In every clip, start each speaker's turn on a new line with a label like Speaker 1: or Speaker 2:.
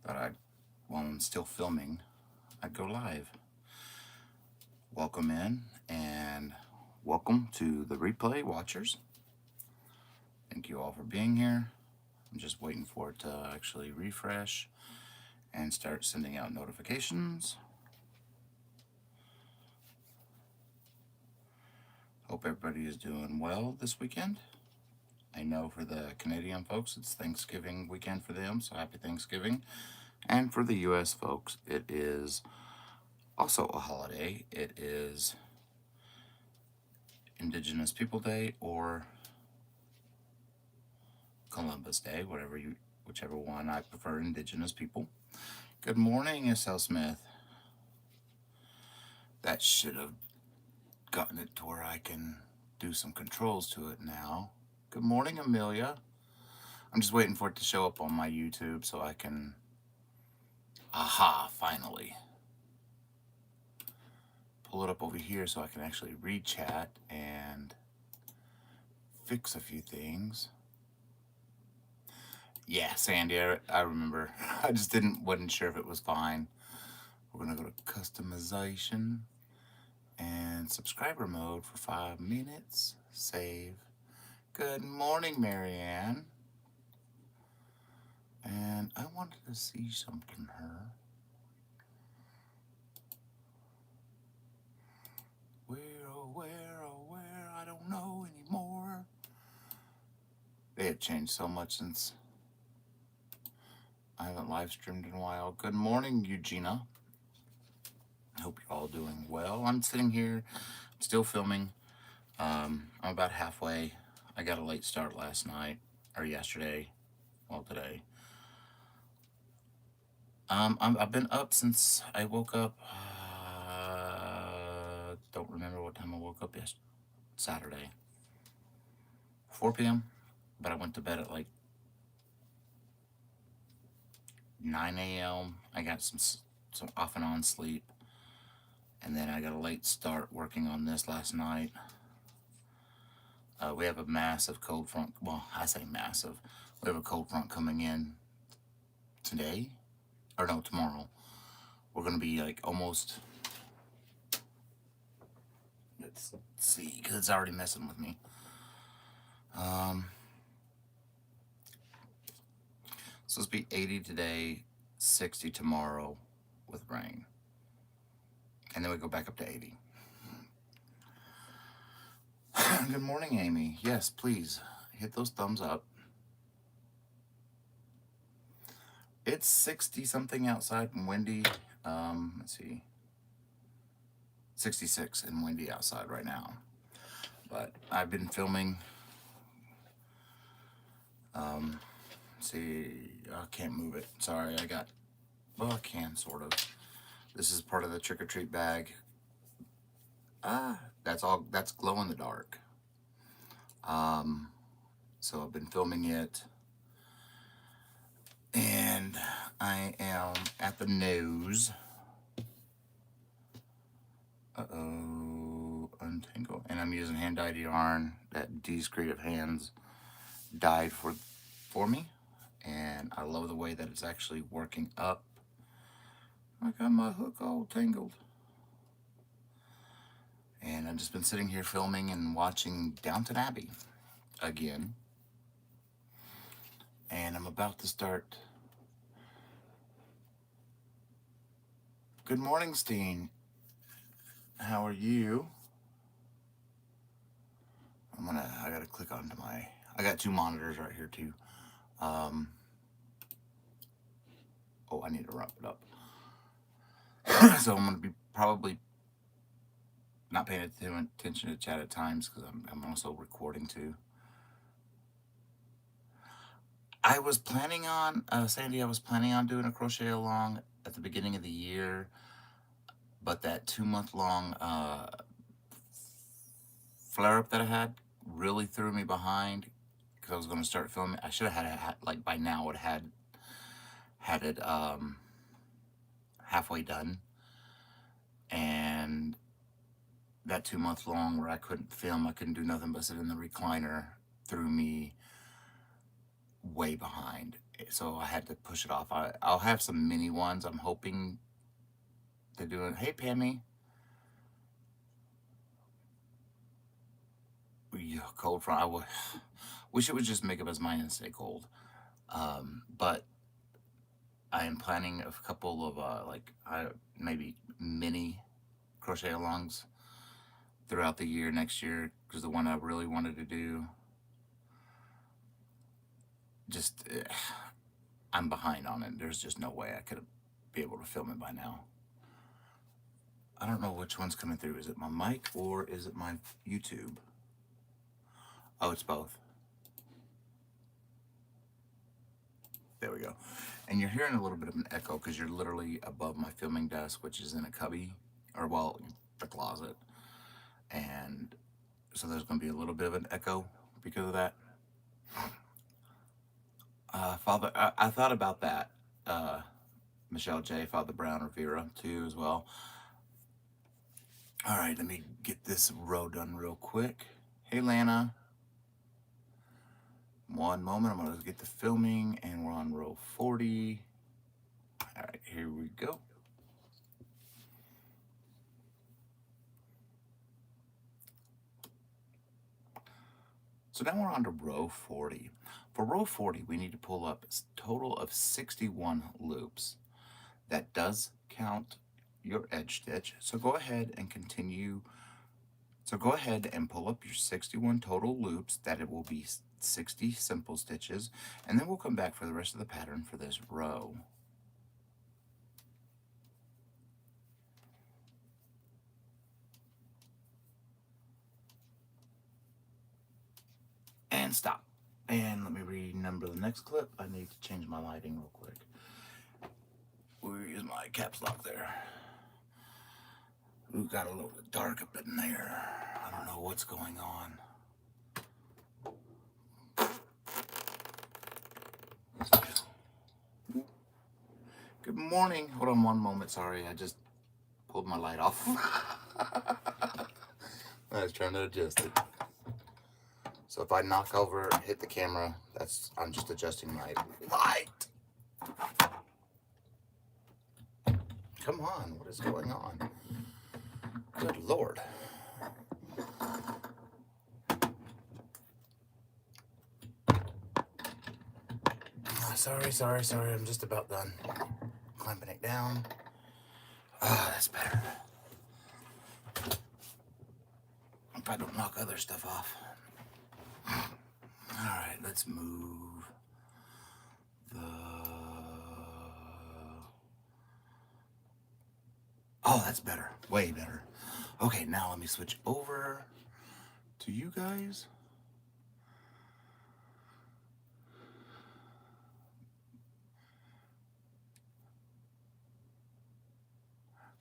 Speaker 1: thought while I'm still filming, I'd go live. Welcome in and welcome to the replay watchers. Thank you all for being here. I'm just waiting for it to actually refresh and start sending out notifications. Hope everybody is doing well this weekend. I know for the Canadian folks, it's Thanksgiving weekend for them, so happy Thanksgiving. And for the U.S. folks, it is also a holiday. It is Indigenous People Day or Columbus Day, whichever one. I prefer Indigenous people. Good morning, S.L. Smith. That should have gotten it to where I can do some controls to it now. Good morning, Amelia. I'm just waiting for it to show up on my YouTube so I can... Aha, finally. Pull it up over here so I can actually read chat and fix a few things. Yeah, Sandy, I remember. I just wasn't sure if it was fine. We're gonna go to customization and subscriber mode for 5 minutes. Save. Good morning, Marianne. And I wanted to see something here. Where, I don't know anymore. They have changed so much since I haven't live streamed in a while. Good morning, Eugenia. I hope you're all doing well. I'm sitting here, still filming. I'm about halfway. I got a late start last night, or yesterday, well, today. I've been up since I woke up. Don't remember what time I woke up yesterday. Saturday. 4 p.m. But I went to bed at like 9 a.m. I got some off and on sleep. And then I got a late start working on this last night. We have a massive cold front. Well, I say massive. We have a cold front coming in today. Or no, tomorrow. We're going to be like almost... Let's see, because it's already messing with me. Supposed to be 80 today, 60 tomorrow with rain. And then we go back up to 80. Good morning, Amy. Yes, please hit those thumbs up. It's 60 something outside and windy. Let's see. 66 and windy outside right now. But I've been filming. See, I can't move it. Sorry, well, I can sort of. This is part of the trick or treat bag. That's glow in the dark. So I've been filming it. And I am at the nose. Untangle. And I'm using hand-dyed yarn that Dee's Creative Hands dyed for me. And I love the way that it's actually working up. I got my hook all tangled. And I've just been sitting here filming and watching Downton Abbey again. And I'm about to start. Good morning, Steen. How are you? I gotta click onto I got 2 monitors right here too. Oh, I need to wrap it up. So I'm gonna be probably not paying attention to chat at times because I'm also recording too. I was planning on, Sandy, I was planning on doing a crochet along at the beginning of the year, but that 2-month-long flare-up that I had really threw me behind because I was going to start filming. I should have had it, like by now, would have had it halfway done. And that 2-month-long where I couldn't film, I couldn't do nothing but sit in the recliner, threw me way behind. so I had to push it off. I'll have some mini ones. I'm hoping to do it. Hey, Pammy. Yeah, cold front. Wish it would just make up its mind and stay cold. But I am planning a couple of maybe mini crochet alongs throughout the year next year, because the one I really wanted to do, just I'm behind on it. There's just no way I could be able to film it by now. I don't know which one's coming through. Is it my mic or is it my YouTube? Oh, it's both. There we go. And you're hearing a little bit of an echo because you're literally above my filming desk, which is in a cubby, or well, the closet. And so there's going to be a little bit of an echo because of that. Father, I thought about that. Michelle J, Father Brown Rivera too as well. All right, let me get this row done real quick. Hey, Lana. One moment, I'm going to get the filming, and we're on row 40. All right, here we go. So now we're on to row 40. For row 40, we need to pull up a total of 61 loops. That does count your edge stitch, so go ahead and continue. So go ahead and pull up your 61 total loops. That it will be 60 simple stitches, and then we'll come back for the rest of the pattern for this row. And stop. And let me renumber the next clip. I need to change my lighting real quick. Where is my caps lock there? Ooh, got a little bit dark up in there. I don't know what's going on. Good morning. Hold on one moment. Sorry, I just pulled my light off. I was trying to adjust it. So if I knock over, hit the camera, I'm just adjusting my light. Come on, what is going on? Good Lord. Sorry, I'm just about done. Clamping it down. Ah, that's better. If I don't knock other stuff off. All right, let's move the... Oh, that's better. Way better. Okay, now let me switch over to you guys.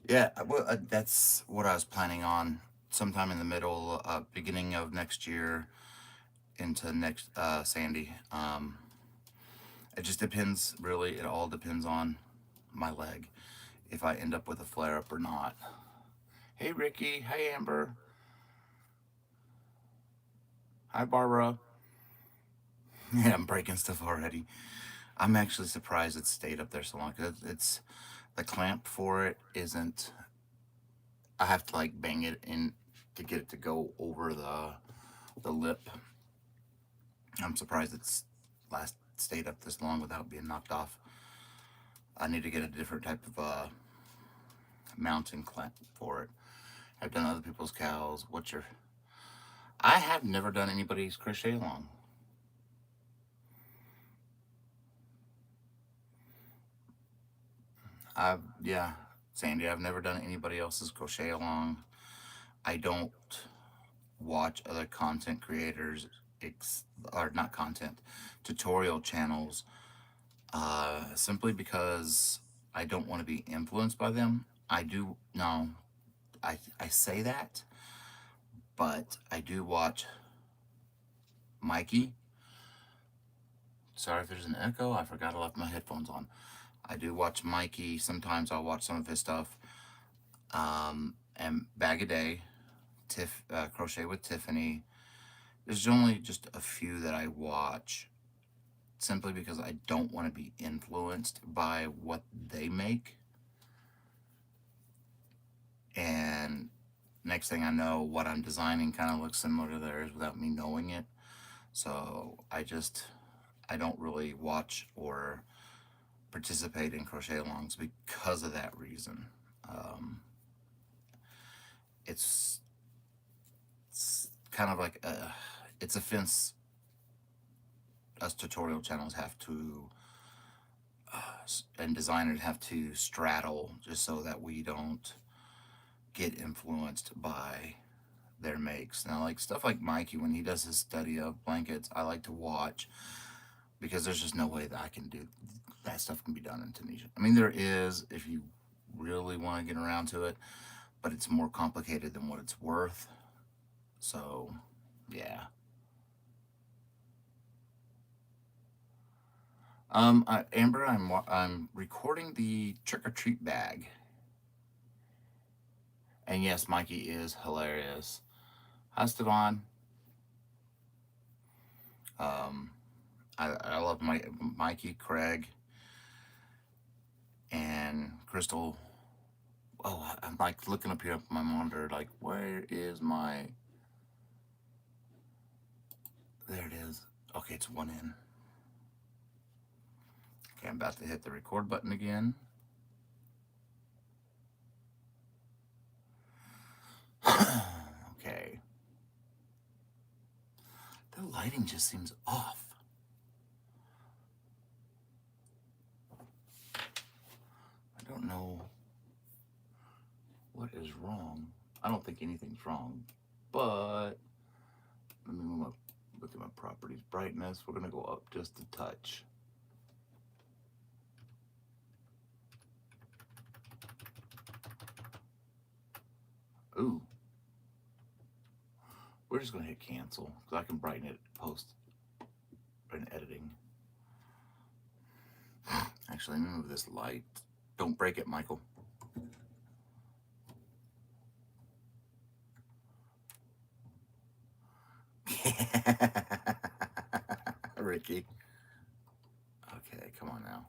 Speaker 1: Yeah, well, that's what I was planning on. Sometime in the middle, beginning of next year into next Sandy. It just depends, really. It all depends on my leg, if I end up with a flare-up or not. Hey, Ricky. Hey, Amber. Hi, Barbara. Yeah, I'm breaking stuff already. I'm actually surprised it stayed up there so long, because it's the clamp for it isn't... I have to like bang it in to get it to go over the lip. I'm surprised it's stayed up this long without being knocked off. I need to get a different type of mounting clamp for it. I've done other people's cows. I have never done anybody's crochet along. Yeah, Sandy, I've never done anybody else's crochet along. I don't watch other content creators, or not content, tutorial channels, simply because I don't want to be influenced by them. I say that, but I do watch Mikey. Sorry if there's an echo. I forgot I left my headphones on. I do watch Mikey. Sometimes I'll watch some of his stuff. And Bag a Day, Crochet with Tiffany. There's only just a few that I watch simply because I don't want to be influenced by what they make. And next thing I know, what I'm designing kind of looks similar to theirs without me knowing it. So I don't really watch or participate in crochet alongs because of that reason. Um, it's kind of like it's a fence us tutorial channels have to and designers have to straddle, just so that we don't get influenced by their makes. Now, like stuff like Mikey, when he does his study of blankets, I like to watch, because there's just no way that I can do that stuff can be done in Tunisia. I mean, there is, if you really want to get around to it, but it's more complicated than what it's worth. So, yeah. Amber, I'm recording the trick or treat bag, and yes, Mikey is hilarious. Hi, Stevan. Um, I love Mikey, Craig, and Crystal. Oh, I'm like looking up here at my monitor, like, where is my? There it is. Okay, it's one in. Okay, I'm about to hit the record button again. Okay. The lighting just seems off. I don't know what is wrong. I don't think anything's wrong, but let me look at my properties. Brightness, we're gonna go up just a touch. Ooh. We're just gonna hit cancel, because I can brighten it post in editing. Actually, let me move this light. Don't break it, Michael. Ricky. Okay, come on now.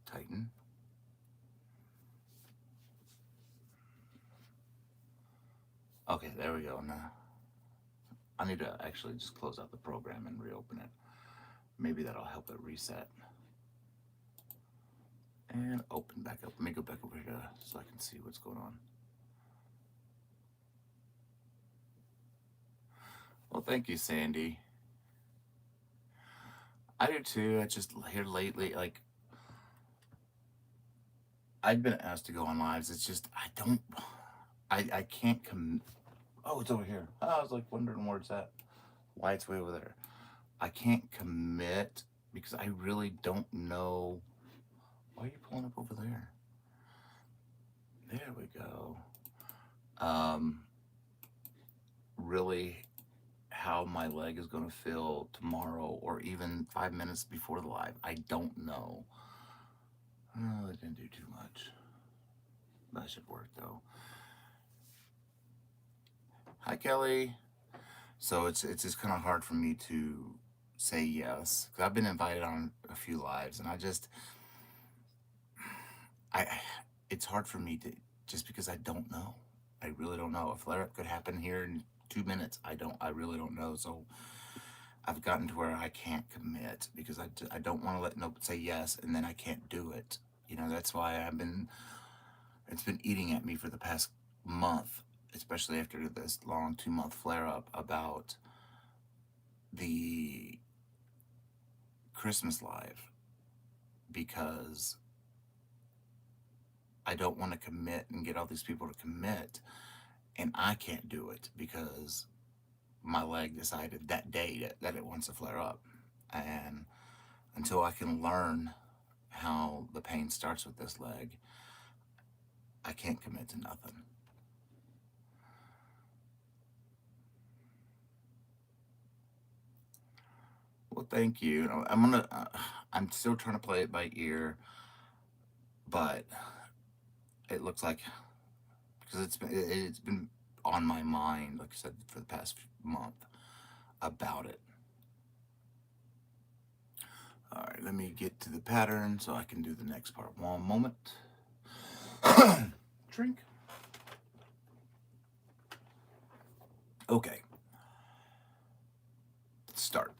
Speaker 1: Tighten. Okay, there we go. Now, I need to actually just close out the program and reopen it. Maybe that'll help it reset. And open back up. Let me go back over here so I can see what's going on. Well, thank you, Sandy. I do too. I just here lately, like, I've been asked to go on lives. It's just I can't Oh, it's over here. Oh, I was like wondering where it's at. Why it's way over there. I can't commit because I really don't know. Why are you pulling up over there? There we go. Really, how my leg is going to feel tomorrow or even 5 minutes before the live, I don't know. Oh, I didn't do too much. That should work though. Hi, Kelly. So it's just kind of hard for me to say yes, because I've been invited on a few lives, and it's hard for me to, just because I don't know. I really don't know. A flare up could happen here in 2 minutes. I really don't know. So I've gotten to where I can't commit, because I don't want to let nobody say yes and then I can't do it. You know, that's why it's been eating at me for the past month, especially after this long 2-month flare up, about the Christmas live, because I don't want to commit and get all these people to commit, and I can't do it because my leg decided that day that it wants to flare up. And until I can learn how the pain starts with this leg, I can't commit to nothing. Well, thank you. I'm still trying to play it by ear, but it looks like, because it's been on my mind, like I said, for the past month about it. let me get to the pattern so I can do the next part. One moment. Drink. Okay. Let's start.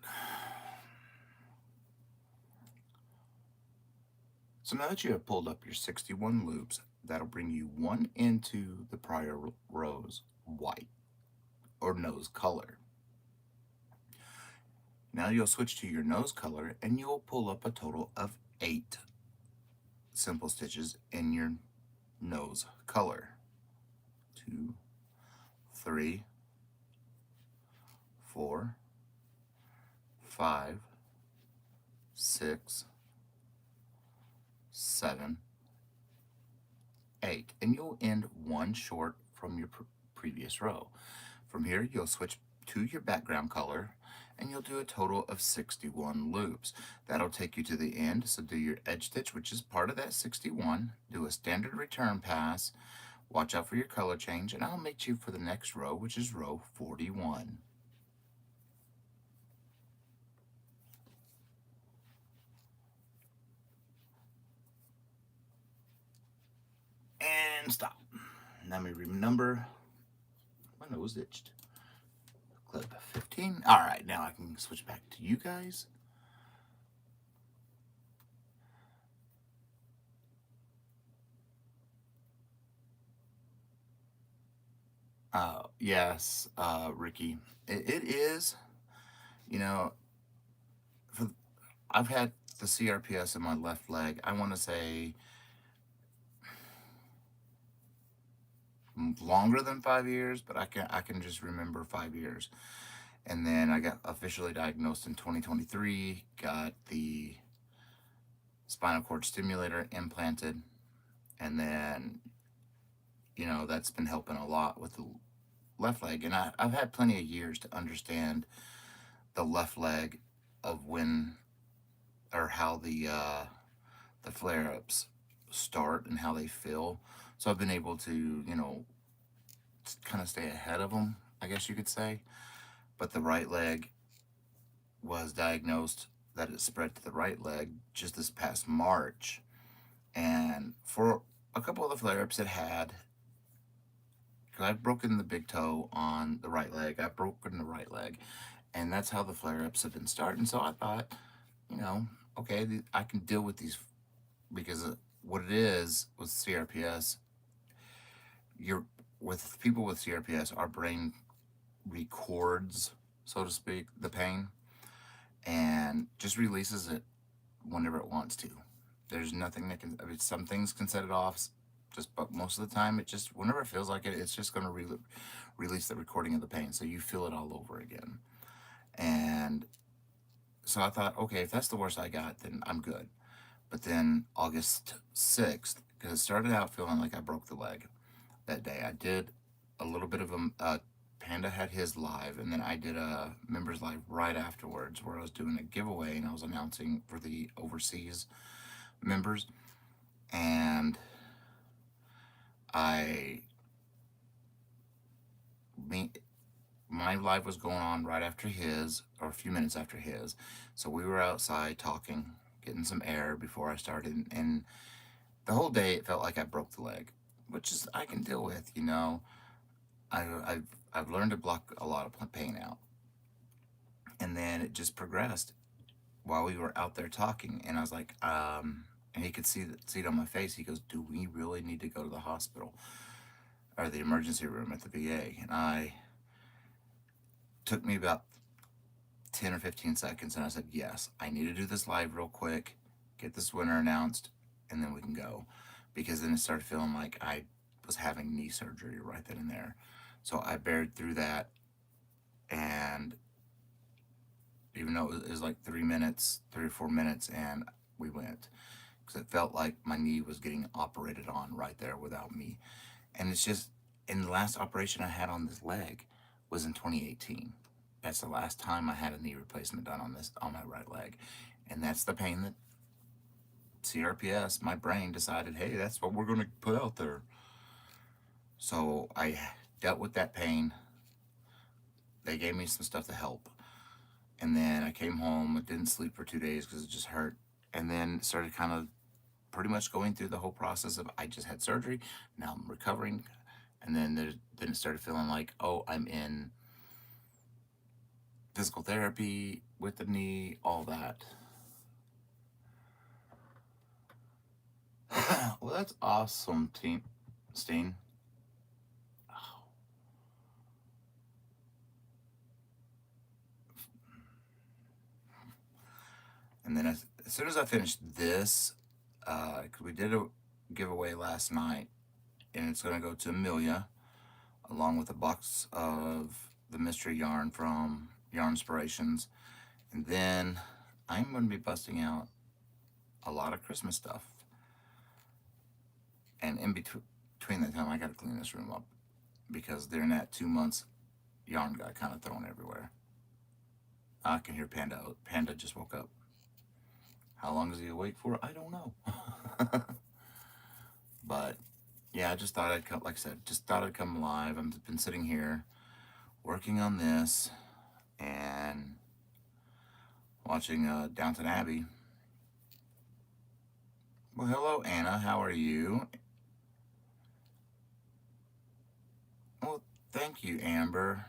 Speaker 1: So now that you have pulled up your 61 loops, that'll bring you one into the prior row's white or nose color. Now you'll switch to your nose color and you'll pull up a total of 8 simple stitches in your nose color. 2, 3, 4, 5, 6, 7, 8, and you'll end one short from your previous row. From here, you'll switch to your background color and you'll do a total of 61 loops. That'll take you to the end, so do your edge stitch, which is part of that 61, do a standard return pass, watch out for your color change, and I'll meet you for the next row, which is row 41. And stop. Let me remember. My nose itched. Clip 15. All right, now I can switch back to you guys. Yes, Ricky. It is, you know, I've had the CRPS in my left leg, I want to say longer than 5 years, but I can just remember 5 years. And then I got officially diagnosed in 2023, got the spinal cord stimulator implanted, and then, you know, that's been helping a lot with the left leg. And I've had plenty of years to understand the left leg of when or how the flare-ups start and how they feel. So I've been able to, you know, kind of stay ahead of them, I guess you could say. But the right leg was diagnosed that it spread to the right leg just this past March. And for a couple of the flare-ups it had, because I've broken the big toe on the right leg, I've broken the right leg, and that's how the flare-ups have been starting. So I thought, you know, okay, I can deal with these, because what it is with CRPS, with people with CRPS, our brain records, so to speak, the pain and just releases it whenever it wants to. There's nothing that can, I mean, some things can set it off, but most of the time it just, whenever it feels like it, it's just going to release the recording of the pain, so you feel it all over again. And so I thought, okay, if that's the worst I got, then I'm good. But then August 6th, because it started out feeling like I broke the leg that day, I did a little bit of Panda had his live, and then I did a members live right afterwards where I was doing a giveaway and I was announcing for the overseas members. And my live was going on right after his, or a few minutes after his. So we were outside talking, getting some air before I started, and the whole day it felt like I broke the leg, which is, I can deal with, you know. I've learned to block a lot of pain out. And then it just progressed while we were out there talking, and I was like, and he could see it on my face. He goes, "Do we really need to go to the hospital or the emergency room at the VA?" And took me about 10 or 15 seconds, and I said, "Yes, I need to do this live real quick, get this winner announced, and then we can go." Because then it started feeling like I was having knee surgery right then and there. So I bared through that, and even though it was like 3 or 4 minutes, and we went, because it felt like my knee was getting operated on right there without me. And it's just, in the last operation I had on this leg was in 2018. That's the last time I had a knee replacement done on my right leg. And that's the pain that CRPS, my brain decided, hey, that's what we're going to put out there. So I dealt with that pain. They gave me some stuff to help. And then I came home. I didn't sleep for 2 days because it just hurt and then started kind of pretty much going through the whole process of I just had surgery, now I'm recovering, and then it started feeling like, oh, I'm in physical therapy with the knee, all that. Well, that's awesome, Team Steen. And then as soon as I finished this, because we did a giveaway last night, and it's going to go to Amelia, along with a box of the mystery yarn from Yarn Inspirations. And then I'm going to be busting out a lot of Christmas stuff. And in between that time, I got to clean this room up, because during that 2 months, yarn got kind of thrown everywhere. I can hear Panda. Panda just woke up. How long is he awake for? I don't know. But yeah, I just thought I'd come, like I said, just thought I'd come live. I've been sitting here working on this and watching Downton Abbey. Well, hello, Anna. How are you? Well, thank you, Amber.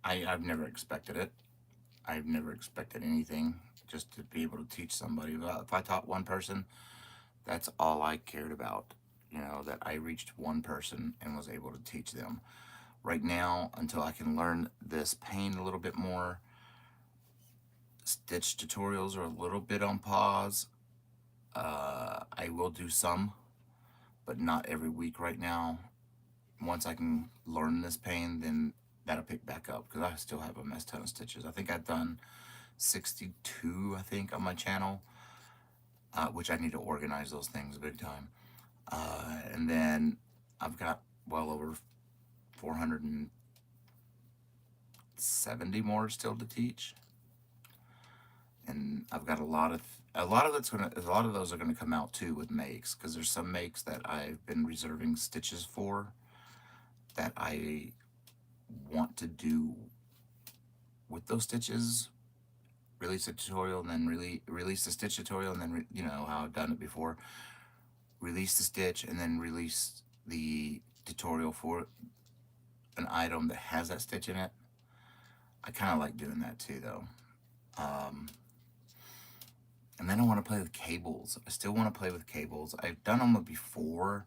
Speaker 1: I've never expected it. I've never expected anything, just to be able to teach somebody. If I taught one person, that's all I cared about. You know, that I reached one person and was able to teach them. Right now, until I can learn this pain a little bit more, stitch tutorials are a little bit on pause. I will do some, but not every week right now. Once I can learn this pain, then that'll pick back up, because I still have a mess ton of stitches. I think I've done 62, I think, on my channel, which I need to organize those things big time. And then I've got well over 470 more still to teach, and I've got a lot of those are gonna come out too with makes, because there's some makes that I've been reserving stitches for, that I want to do with those stitches. Release a tutorial, and then release the stitch tutorial, and then you know how I've done it before. Release the stitch, and then release the tutorial for an item that has that stitch in it. I kind of like doing that too, though. And then I want to play with cables. I still want to play with cables. I've done them before,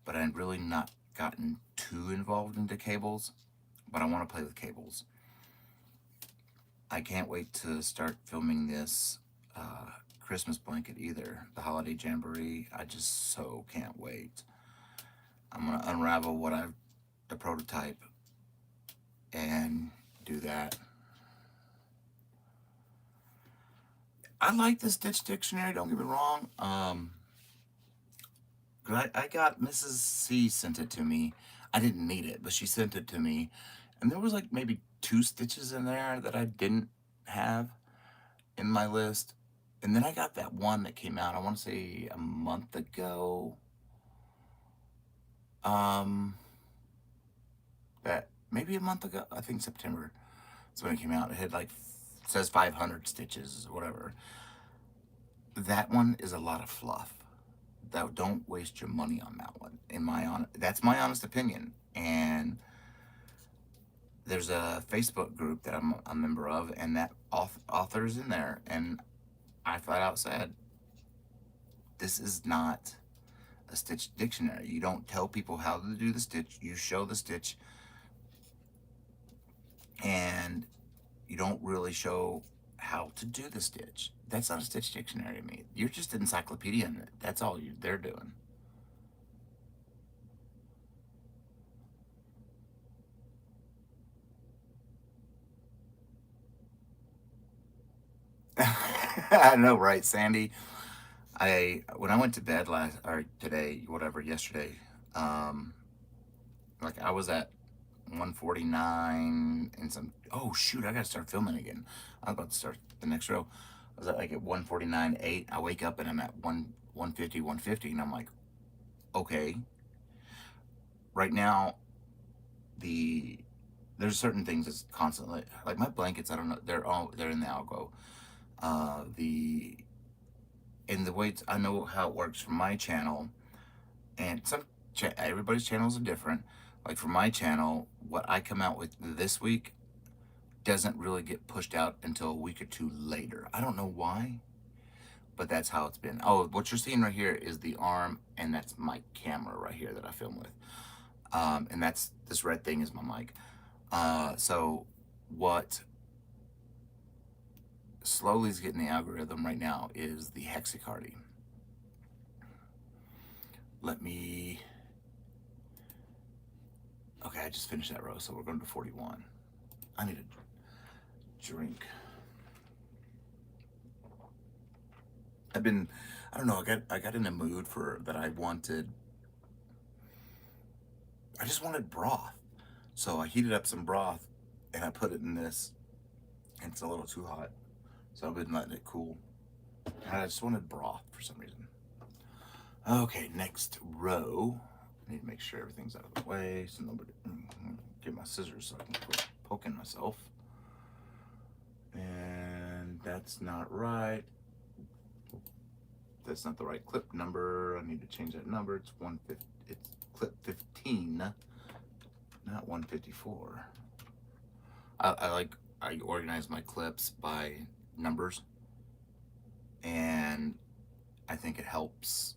Speaker 1: but I've really not gotten too involved into cables. But I want to play with cables. I can't wait to start filming this Christmas blanket either. The Holiday Jamboree. I just so can't wait. I'm going to unravel the prototype and do that. I like the Stitch Dictionary, don't get me wrong. I got Mrs. C sent it to me. I didn't need it, but she sent it to me. And there was like maybe 2 stitches in there that I didn't have in my list. And then I got that one that came out, I want to say a month ago. That maybe a month ago, I think September. That's when it came out. It had like, says 500 stitches or whatever. That one is a lot of fluff. Don't waste your money on that one. That's my honest opinion. And there's a Facebook group that I'm a member of, and that author's in there, and I flat out said, this is not a stitch dictionary. You don't tell people how to do the stitch. You show the stitch, and you don't really show how to do the stitch. That's not a stitch dictionary to me. You're just an encyclopedia in it. That's all they're doing. I know, right, Sandy? When I went to bed yesterday, like I was at 149 and some. Oh shoot! I gotta start filming again. I'm about to start the next row. I was at like at 149.8. I wake up and I'm at 150, and I'm like, okay. Right now, there's certain things that's constantly, like my blankets. I don't know. They're in the algo. The and the way I know how it works for my channel, and everybody's channels are different. Like for my channel, what I come out with this week doesn't really get pushed out until a week or two later. I don't know why, but that's how it's been. Oh, what you're seeing right here is the arm, and that's my camera right here that I film with. And that's, this red thing is my mic. So what slowly is getting the algorithm right now is the hexacardy. Okay, I just finished that row, so we're going to 41. I need a drink. I don't know, I got in a mood for that. I just wanted broth. So I heated up some broth and I put it in this, and it's a little too hot. So I've been letting it cool. And I just wanted broth for some reason. Okay, next row. I need to make sure everything's out of the way so nobody, get my scissors so I can quit poking myself. And that's not right. That's not the right clip number. I need to change that number. It's 150. It's clip 15, not 154. I organize my clips by numbers, and I think it helps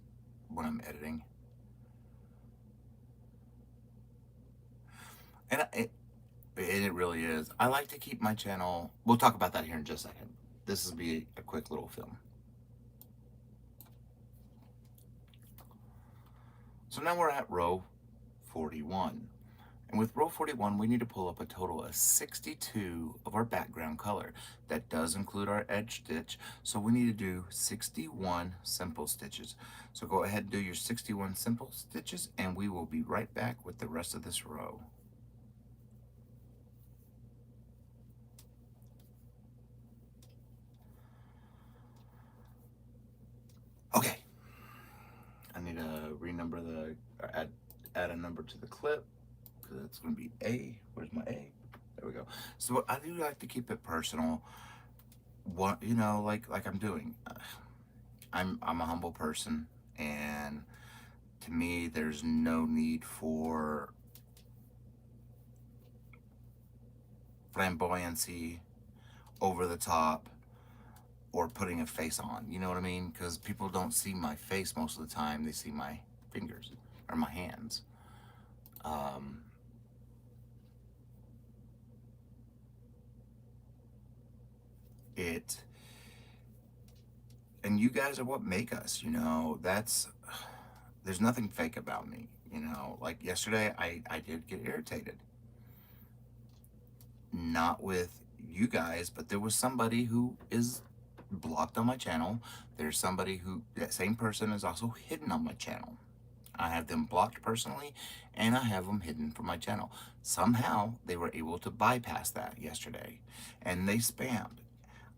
Speaker 1: when I'm editing. And it really is. I like to keep my channel. We'll talk about that here in just a second. This will be a quick little film. So now we're at row 41. And with row 41, we need to pull up a total of 62 of our background color. That does include our edge stitch. So we need to do 61 simple stitches. So go ahead and do your 61 simple stitches, and we will be right back with the rest of this row. Okay. I need to renumber add a number to the clip, because it's going to be A. Where's my A? There we go. So I do like to keep it personal. What, you know, like I'm doing. I'm a humble person, and to me, there's no need for flamboyancy, over the top, or putting a face on. You know what I mean? Because people don't see my face most of the time. They see my fingers or my hands. And you guys are what make us, you know. There's nothing fake about me, you know. Like yesterday, I did get irritated. Not with you guys, but there was somebody who is blocked on my channel. There's somebody who, that same person is also hidden on my channel. I have them blocked personally, and I have them hidden from my channel. Somehow, they were able to bypass that yesterday, and they spammed.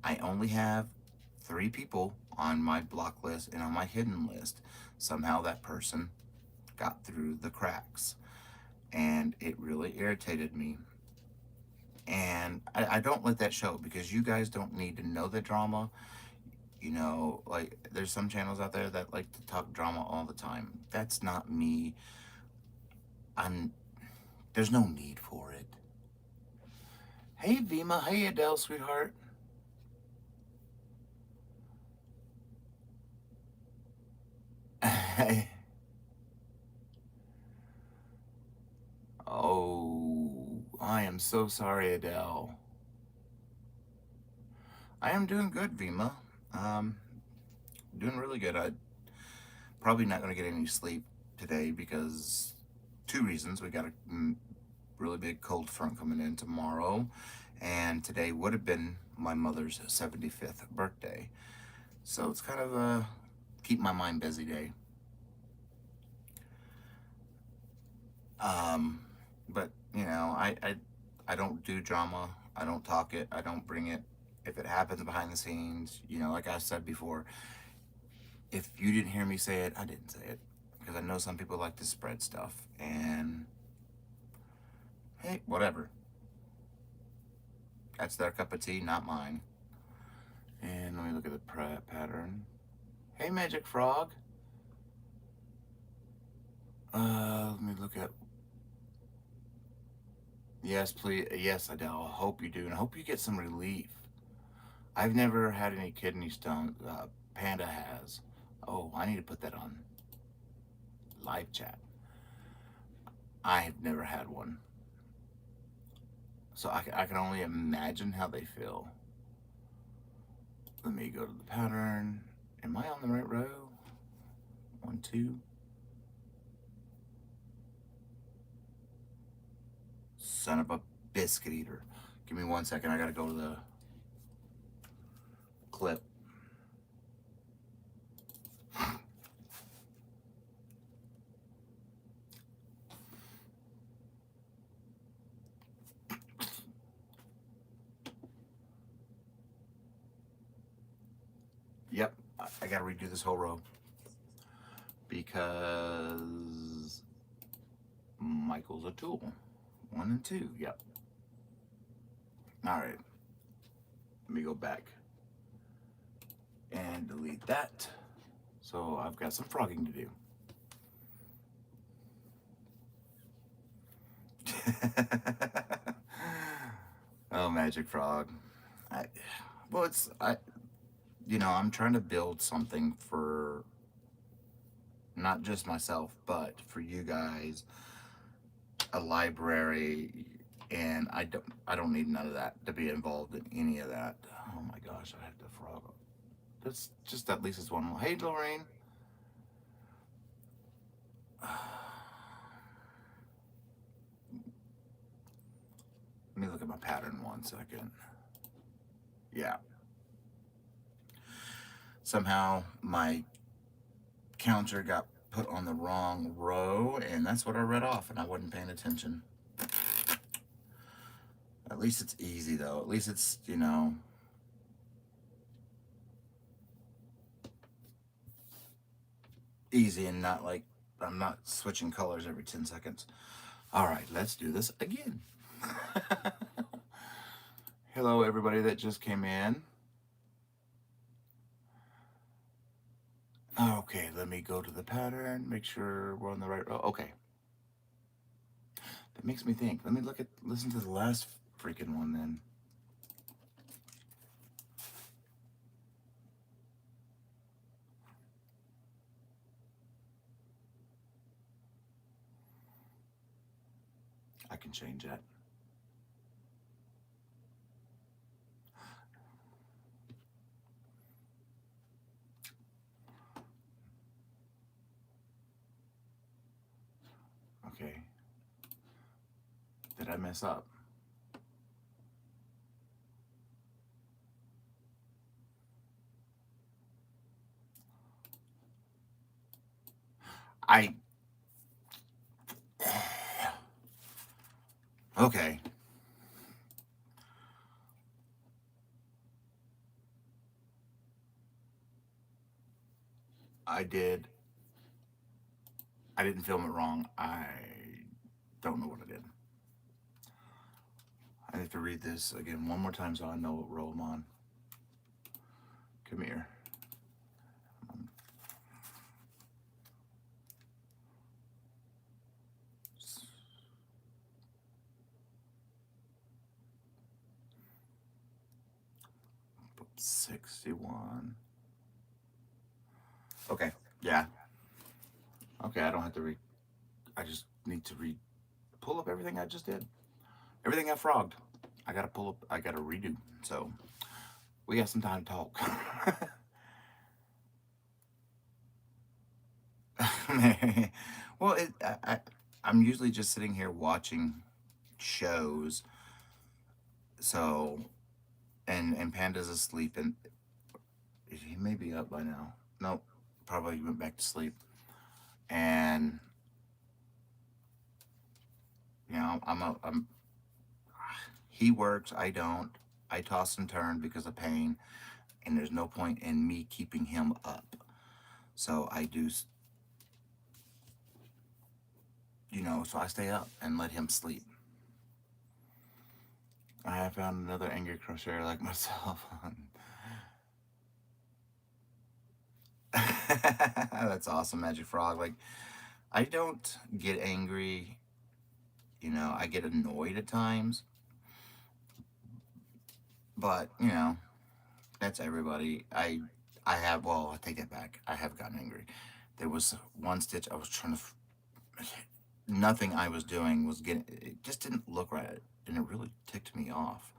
Speaker 1: I only have 3 people on my block list and on my hidden list. Somehow that person got through the cracks, and it really irritated me. And I don't let that show, because you guys don't need to know the drama. You know, like, there's some channels out there that like to talk drama all the time. That's not me. There's no need for it. Hey, Vima. Hey, Adele, sweetheart. Oh, I am so sorry, Adele. I am doing good, Vima. Doing really good. I probably not going to get any sleep today because 2 reasons. We got a really big cold front coming in tomorrow, and today would have been my mother's 75th birthday. So it's kind of a keep my mind busy day. But you know, I don't do drama. I don't talk it. I don't bring it. If it happens behind the scenes, you know, like I said before, if you didn't hear me say it, I didn't say it. Because I know some people like to spread stuff, and hey, whatever. That's their cup of tea, not mine. And let me look at the pattern. Hey, Magic Frog. Let me look at. Yes, please. Yes, I do. I hope you do, and I hope you get some relief. I've never had any kidney stones. Panda has. Oh, I need to put that on live chat. I've never had one, so I can only imagine how they feel. Let me go to the pattern. Am I on the right row? 1, 2. Son of a biscuit eater. Give me 1 second. I gotta go to the clip. Yep, I gotta redo this whole row because Michael's a tool. 1 and 2. Yep. All right. Let me go back and delete that. So I've got some frogging to do. Oh, Magic Frog. I'm trying to build something for not just myself, but for you guys, a library, and I don't need none of that to be involved in any of that. Oh my gosh, I have to frog. That's just at least it's one more. Hey, Lorraine. Let me look at my pattern 1 second. Yeah. Somehow my counter got put on the wrong row, and that's what I read off, and I wasn't paying attention. At least it's easy, though. At least it's, easy and not like I'm not switching colors every 10 seconds. All right, let's do this again. Hello, everybody that just came in. Okay, let me go to the pattern, make sure we're on the right row. Okay. That makes me think. Let me listen to the last freaking one then. I can change that. Okay. Did I mess up? Okay. I didn't film it wrong. I don't know what I did. I have to read this again one more time so I know what row I'm on. Come here. Put 61. Okay, yeah. Okay, I don't have to read. I just need to pull up everything I just did. Everything I frogged. I gotta pull up, I gotta redo. So, we got some time to talk. Well, I'm usually just sitting here watching shows. So, and Panda's asleep, and he may be up by now. Nope, probably went back to sleep. And he works, I don't. I toss and turn because of pain, and there's no point in me keeping him up. So I do, so I stay up and let him sleep. I have found another angry crocheter like myself. That's awesome, Magic Frog. Like, I don't get angry, I get annoyed at times, but, that's everybody. Well, I take that back. I have gotten angry. There was one stitch I was trying to, nothing I was doing was getting, it just didn't look right. And it really ticked me off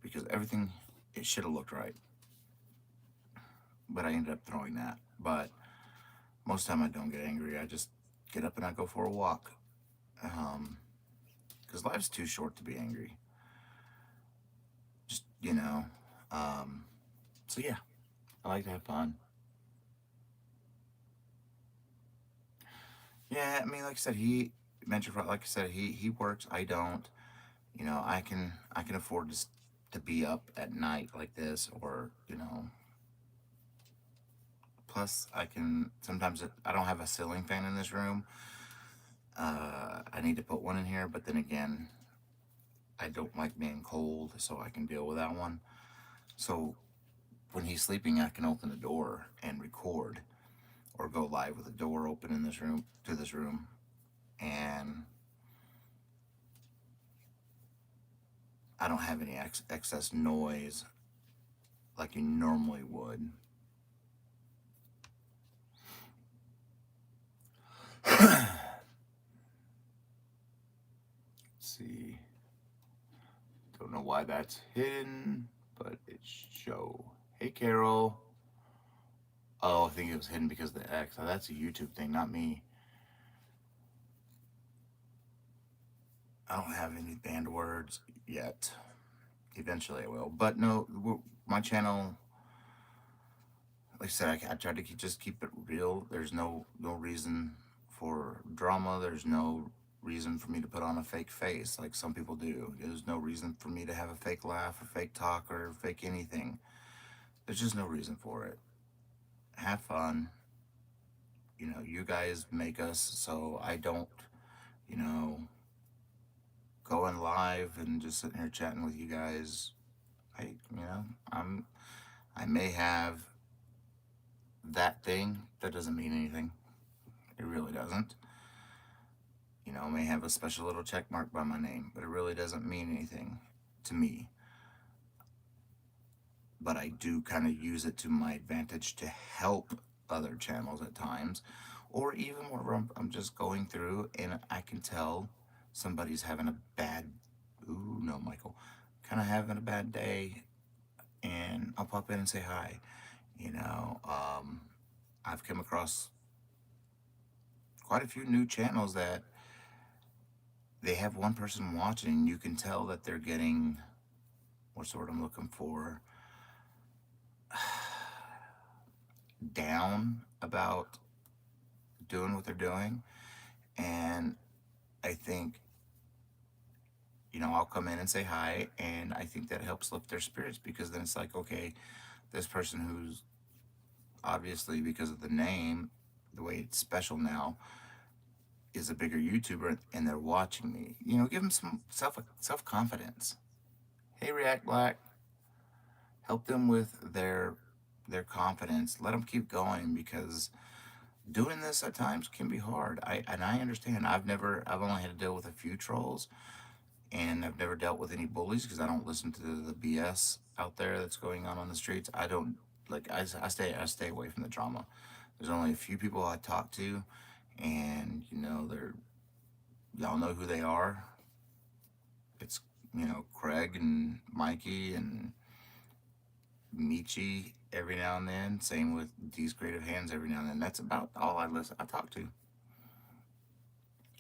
Speaker 1: because everything, it should have looked right. But I ended up throwing that. But most of the time I don't get angry. I just get up and I go for a walk. Because life's too short to be angry. Just, so yeah, I like to have fun. Yeah, I mean, like I said, like I said, he works. I don't. I can afford to be up at night like this, or plus I can sometimes I don't have a ceiling fan in this room. I need to put one in here, but then again, I don't like being cold, so I can deal with that one. So when he's sleeping, I can open the door and record, or go live with the door open in this room, and I don't have any excess noise like you normally would. Let's see. Don't know why that's hidden, but it's show. Hey, Carol. Oh, I think it was hidden because of the X. Oh, that's a YouTube thing, not me. I don't have any banned words yet. Eventually I will. But no, my channel, like I said, I try to just keep it real. There's no reason for drama. There's no reason for me to put on a fake face like some people do. There's no reason for me to have a fake laugh, a fake talk, or fake anything. There's just no reason for it. Have fun. You guys make us, so I don't, you know, going live and just sitting here chatting with you guys. I'm I may have that thing. That doesn't mean anything. It really doesn't. I may have a special little check mark by my name, but it really doesn't mean anything to me. But I do kind of use it to my advantage to help other channels at times, or even where I'm just going through and I can tell somebody's having a bad, ooh, no, Michael, kind of having a bad day, and I'll pop in and say hi. You know, um, I've come across quite a few new channels that they have one person watching. You can tell that they're getting, what's the word I'm looking for, down about doing what they're doing. And I think, I'll come in and say hi, and I think that helps lift their spirits, because then it's like, okay, this person who's obviously, because of the name, the way it's special now, is a bigger YouTuber, and they're watching me. Give them some self confidence. Hey, React Black, help them with their confidence. Let them keep going, because doing this at times can be hard. I understand. I've only had to deal with a few trolls, and I've never dealt with any bullies, because I don't listen to the BS out there that's going on the streets. I don't like. I stay away from the drama. There's only a few people I talk to, and they're, y'all know who they are. It's Craig and Mikey and Michi every now and then. Same with These Creative Hands every now and then. That's about all I talk to.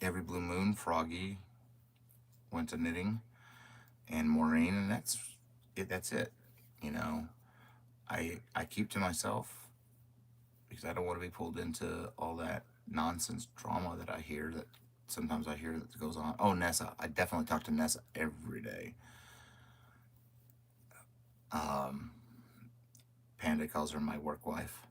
Speaker 1: Every blue moon, Froggy went to knitting, and Maureen, and that's it. You know, I keep to myself, because I don't want to be pulled into all that nonsense drama that sometimes I hear that goes on. Oh, Nessa, I definitely talk to Nessa every day. Panda calls her my work wife.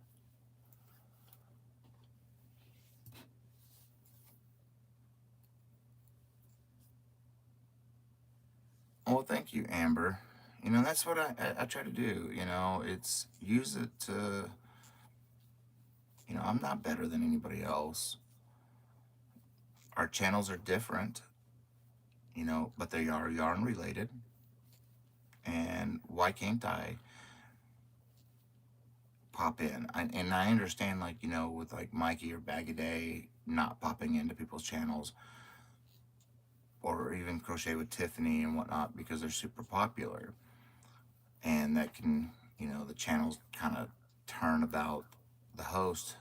Speaker 1: Oh, thank you, Amber. That's what I try to do. It's use it to You know, I'm not better than anybody else. Our channels are different, you know, but they are yarn related. And why can't I pop in? And I understand, like, you know, with like Mikey or Bag a Day not popping into people's channels, or even Crochet with Tiffany and whatnot, because they're super popular. And that can, you know, the channels kind of turn about the host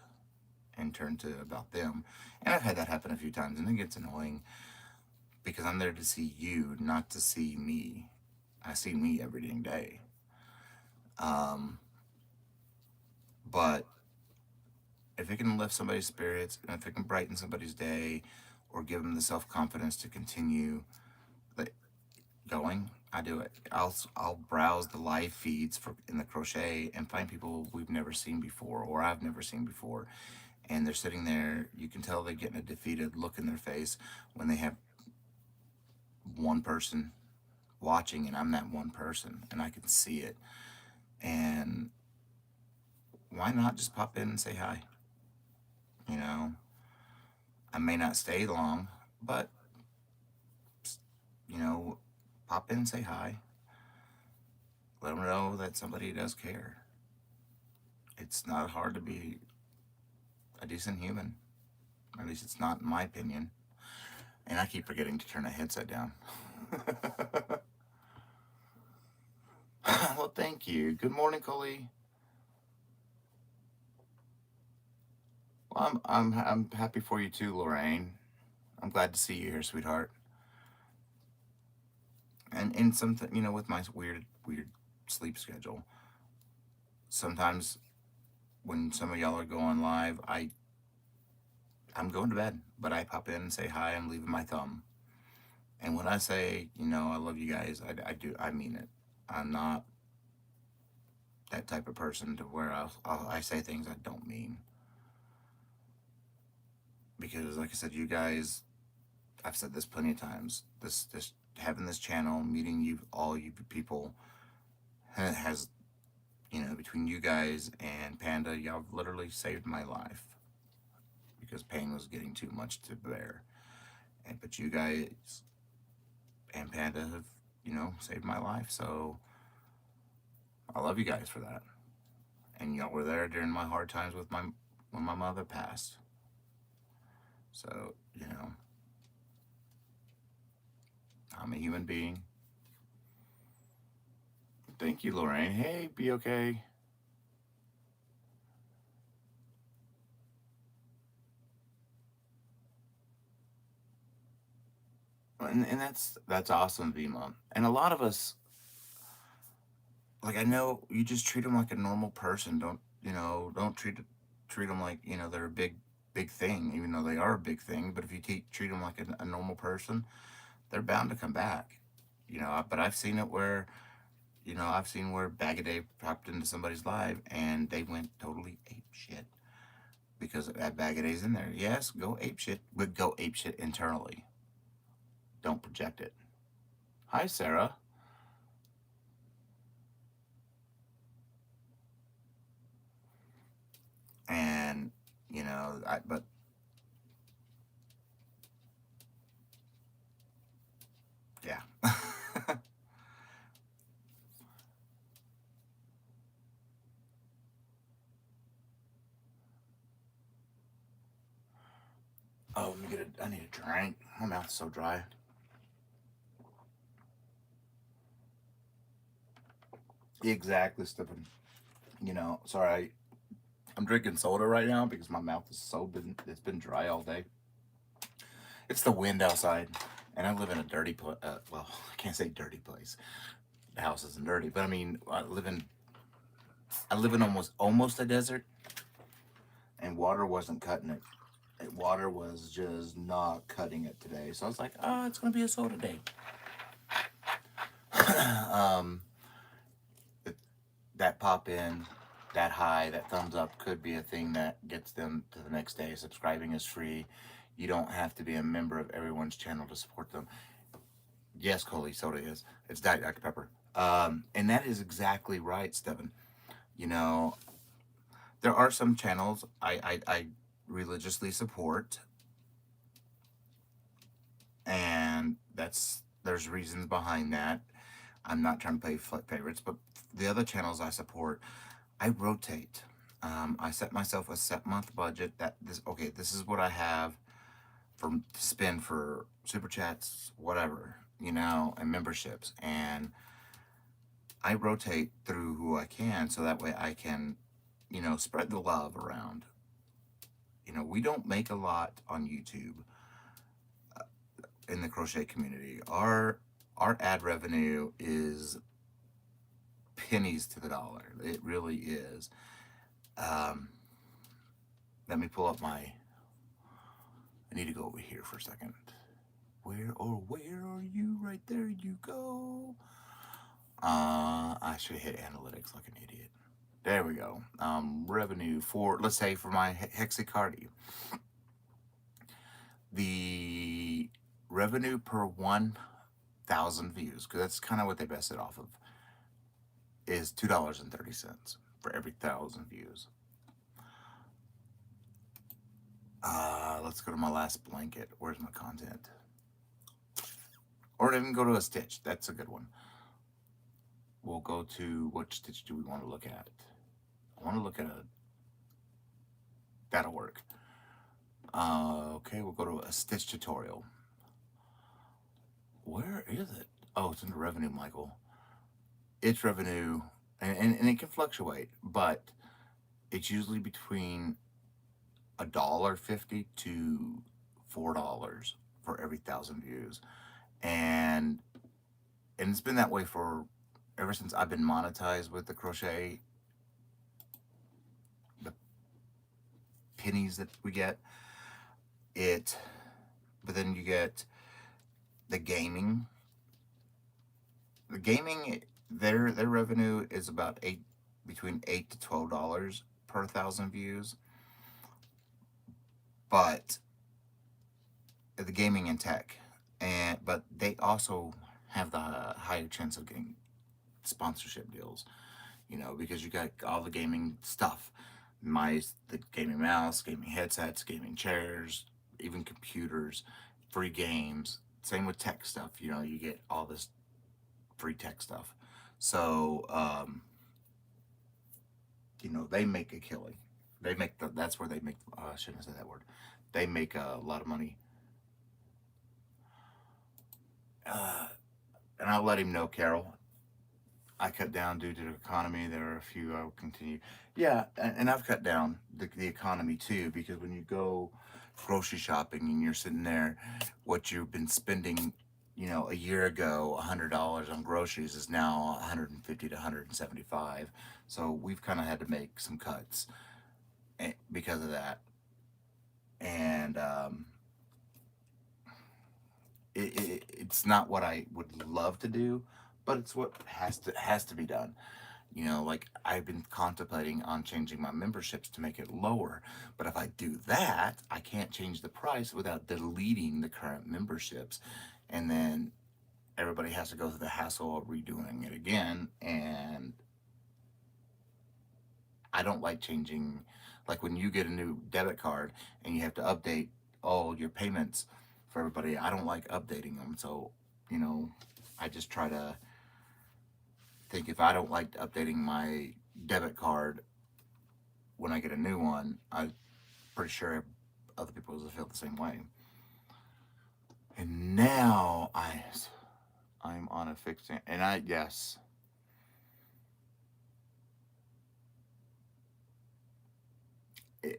Speaker 1: and turn to about them. And I've had that happen a few times, and it gets annoying because I'm there to see you, not to see me. I see me every dang day. But if it can lift somebody's spirits, and if it can brighten somebody's day, or give them the self-confidence to continue going, I do it. I'll browse the live feeds for in the crochet and find people we've never seen before, or I've never seen before, and they're sitting there. You can tell they're getting a defeated look in their face when they have one person watching, and I'm that one person, and I can see it. And why not just pop in and say hi? You know, I may not stay long, but you know, pop in and say hi. Let them know that somebody does care. It's not hard to be a decent human. At least it's not in my opinion. And I keep forgetting to turn the headset down. Well, thank you. Good morning, Coley. Well, I'm happy for you too, Lorraine. I'm glad to see you here, sweetheart. And something, you know, with my weird sleep schedule, sometimes when some of y'all are going live, I'm going to bed, but I pop in and say hi. I'm leaving my thumb. And when I say, you know, I love you guys, I mean it. I'm not that type of person to where I say things I don't mean. Because, like I said, you guys, I've said this plenty of times. This having this channel, meeting you, all you people, has, you know, between you guys and Panda, y'all literally saved my life because pain was getting too much to bear. But you guys and Panda have, you know, saved my life. So I love you guys for that. And y'all were there during my hard times with when my mother passed. So, you know, I'm a human being. Thank you, Lorraine. Hey, be okay. And that's awesome, Vima. And a lot of us, like, I know you just treat them like a normal person. Don't, you know, don't treat them like, you know, they're a big thing, even though they are a big thing. But if you treat them like a normal person, they're bound to come back. You know, but I've seen it where, you know, I've seen where Bag a Day popped into somebody's life and they went totally ape shit because that Bag a Day's in there. Yes, go ape shit, but go ape shit internally. Don't project it. Hi, Sarah. And, you know, but yeah. Oh, let me get I need a drink. My mouth's so dry. Exactly, Stephen. You know, sorry, I'm drinking soda right now because my mouth is it's been dry all day. It's the wind outside, and I live in a dirty place. Well, I can't say dirty place. The house isn't dirty, but I mean, I live in almost a desert, and water wasn't cutting it. Water was just not cutting it today. So I was like, oh, it's gonna be a soda day. um, that pop in, that high, that thumbs up could be a thing that gets them to the next day. Subscribing is free. You don't have to be a member of everyone's channel to support them. Yes, Coley, soda is. It's Diet Dr. Pepper. And that is exactly right, Stephen. You know, There are some channels I religiously support, and there's reasons behind that. I'm not trying to play favorites, but the other channels I support, I rotate. I set myself a set month budget that this is what I have for to spend for super chats, whatever, and memberships, and I rotate through who I can so that way I can, spread the love around. We don't make a lot on YouTube in the crochet community. Our ad revenue is pennies to the dollar. It really is. Um, Let me pull up my. I need to go over here for a second. Where are you? Right there you go. I should hit analytics like an idiot. There we go. Revenue for, let's say, for my Hexicardi. The revenue per 1,000 views, because that's kind of what they best it off of, is $2.30 for every 1,000 views. Let's go to my last blanket. Where's my content? Or even go to a stitch. That's a good one. We'll go to, what stitch do we want to look at? I want to look at that'll work. Okay, we'll go to a stitch tutorial. Where is it? Oh, it's in the revenue, Michael. It's revenue, and it can fluctuate, but it's usually between $1.50 to $4 for every 1,000 views, and it's been that way for ever since I've been monetized with the crochet. The pennies that we get it, but then you get the gaming. The gaming, their revenue is about between $8 to $12 per 1,000 views. But the gaming and tech, but they also have the higher chance of getting sponsorship deals, because you got all the gaming stuff, the gaming mouse, gaming headsets, gaming chairs, even computers, free games. Same with tech stuff, you get all this free tech stuff. So, they make a killing. That's where they make, I shouldn't say that word. They make a lot of money. And I'll let him know, Carol. I cut down due to the economy. There are a few I will continue. Yeah, and I've cut down the economy too, because when you go grocery shopping and you're sitting there, what you've been spending, a year ago, $100 on groceries is now 150 to 175. So we've kind of had to make some cuts because of that. And it's not what I would love to do, but it's what has to be done. Like I've been contemplating on changing my memberships to make it lower, but if I do that, I can't change the price without deleting the current memberships, and then everybody has to go through the hassle of redoing it again. And I don't like changing, like when you get a new debit card and you have to update all your payments for everybody. I don't like updating them. So, I just try to think, if I don't like updating my debit card when I get a new one, I'm pretty sure other people will feel the same way. And now I'm on a fixed, and yes.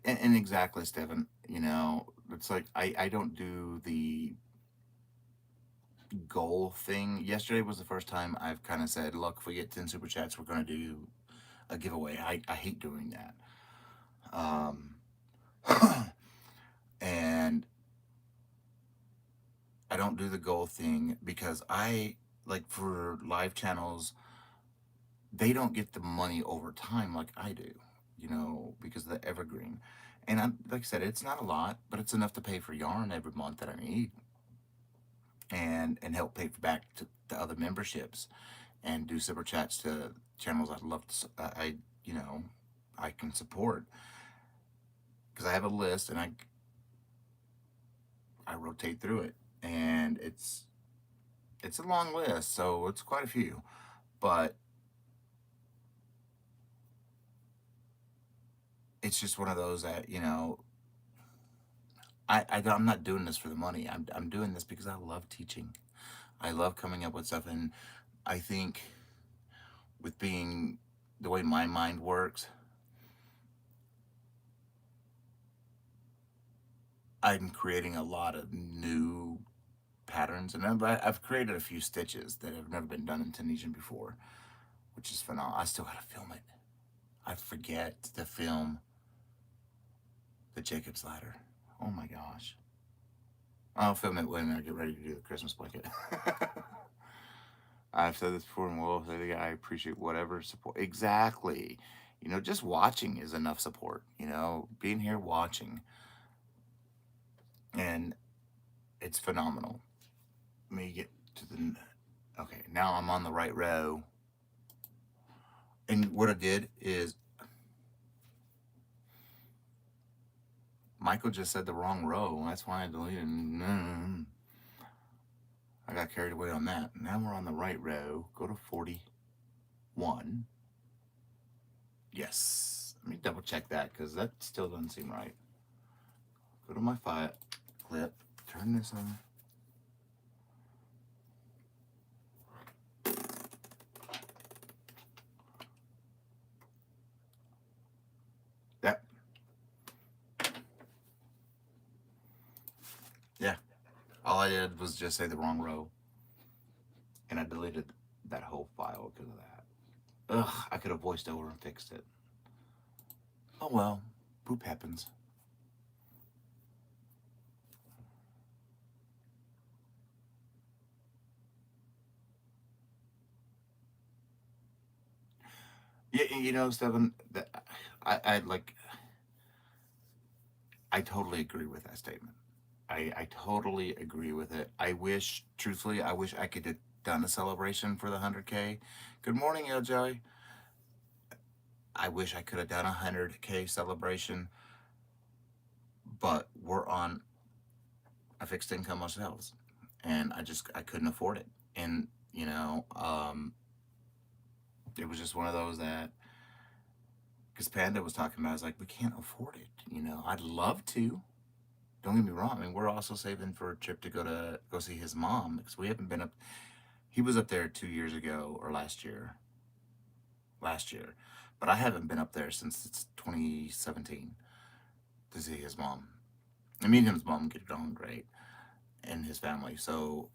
Speaker 1: And exactly, Stephen, it's like I don't do the goal thing. Yesterday was the first time I've kind of said, look, if we get 10 super chats, we're going to do a giveaway. I hate doing that. And I don't do the goal thing because like for live channels, they don't get the money over time like I do, because of the evergreen. And like I said, it's not a lot, but it's enough to pay for yarn every month that I need, and help pay back to the other memberships, and do super chats to channels I'd love to. I can support, because I have a list and I rotate through it, and it's a long list, so it's quite a few, but it's just one of those that, you know, I'm not doing this for the money. I'm doing this because I love teaching. I love coming up with stuff, and I think with being the way my mind works, I'm creating a lot of new patterns, and I've created a few stitches that have never been done in Tunisian before, which is phenomenal. I still gotta film it. I forget to film the Jacob's ladder. Oh my gosh. I'll film it when I get ready to do the Christmas blanket. I've said this before, and will say I appreciate whatever support. Exactly. You know, just watching is enough support. You know, being here watching, and it's phenomenal. Let me get to the. Okay, now I'm on the right row. And what I did is, Michael just said the wrong row. That's why I deleted. I got carried away on that. Now we're on the right row. Go to 41. Yes. Let me double check that, because that still doesn't seem right. Go to my file clip. Turn this on. That. Yeah. All I did was just say the wrong row. And I deleted that whole file because of that. Ugh, I could have voiced over and fixed it. Oh well, poop happens. Yeah, you know, Stephen, that I like. I totally agree with that statement. I totally agree with it. I wish, truthfully, I wish I could have done a celebration for the 100K. Good morning, LJ. I wish I could have done a 100K celebration, but we're on a fixed income ourselves, and I couldn't afford it. And you know, it was just one of those that, because Panda was talking about, I was like, we can't afford it. You know, I'd love to. Don't get me wrong. I mean, we're also saving for a trip to go see his mom, because we haven't been up. He was up there 2 years ago, or last year. Last year, but I haven't been up there since it's 2017 to see his mom. I mean, his mom get on great, and his family. So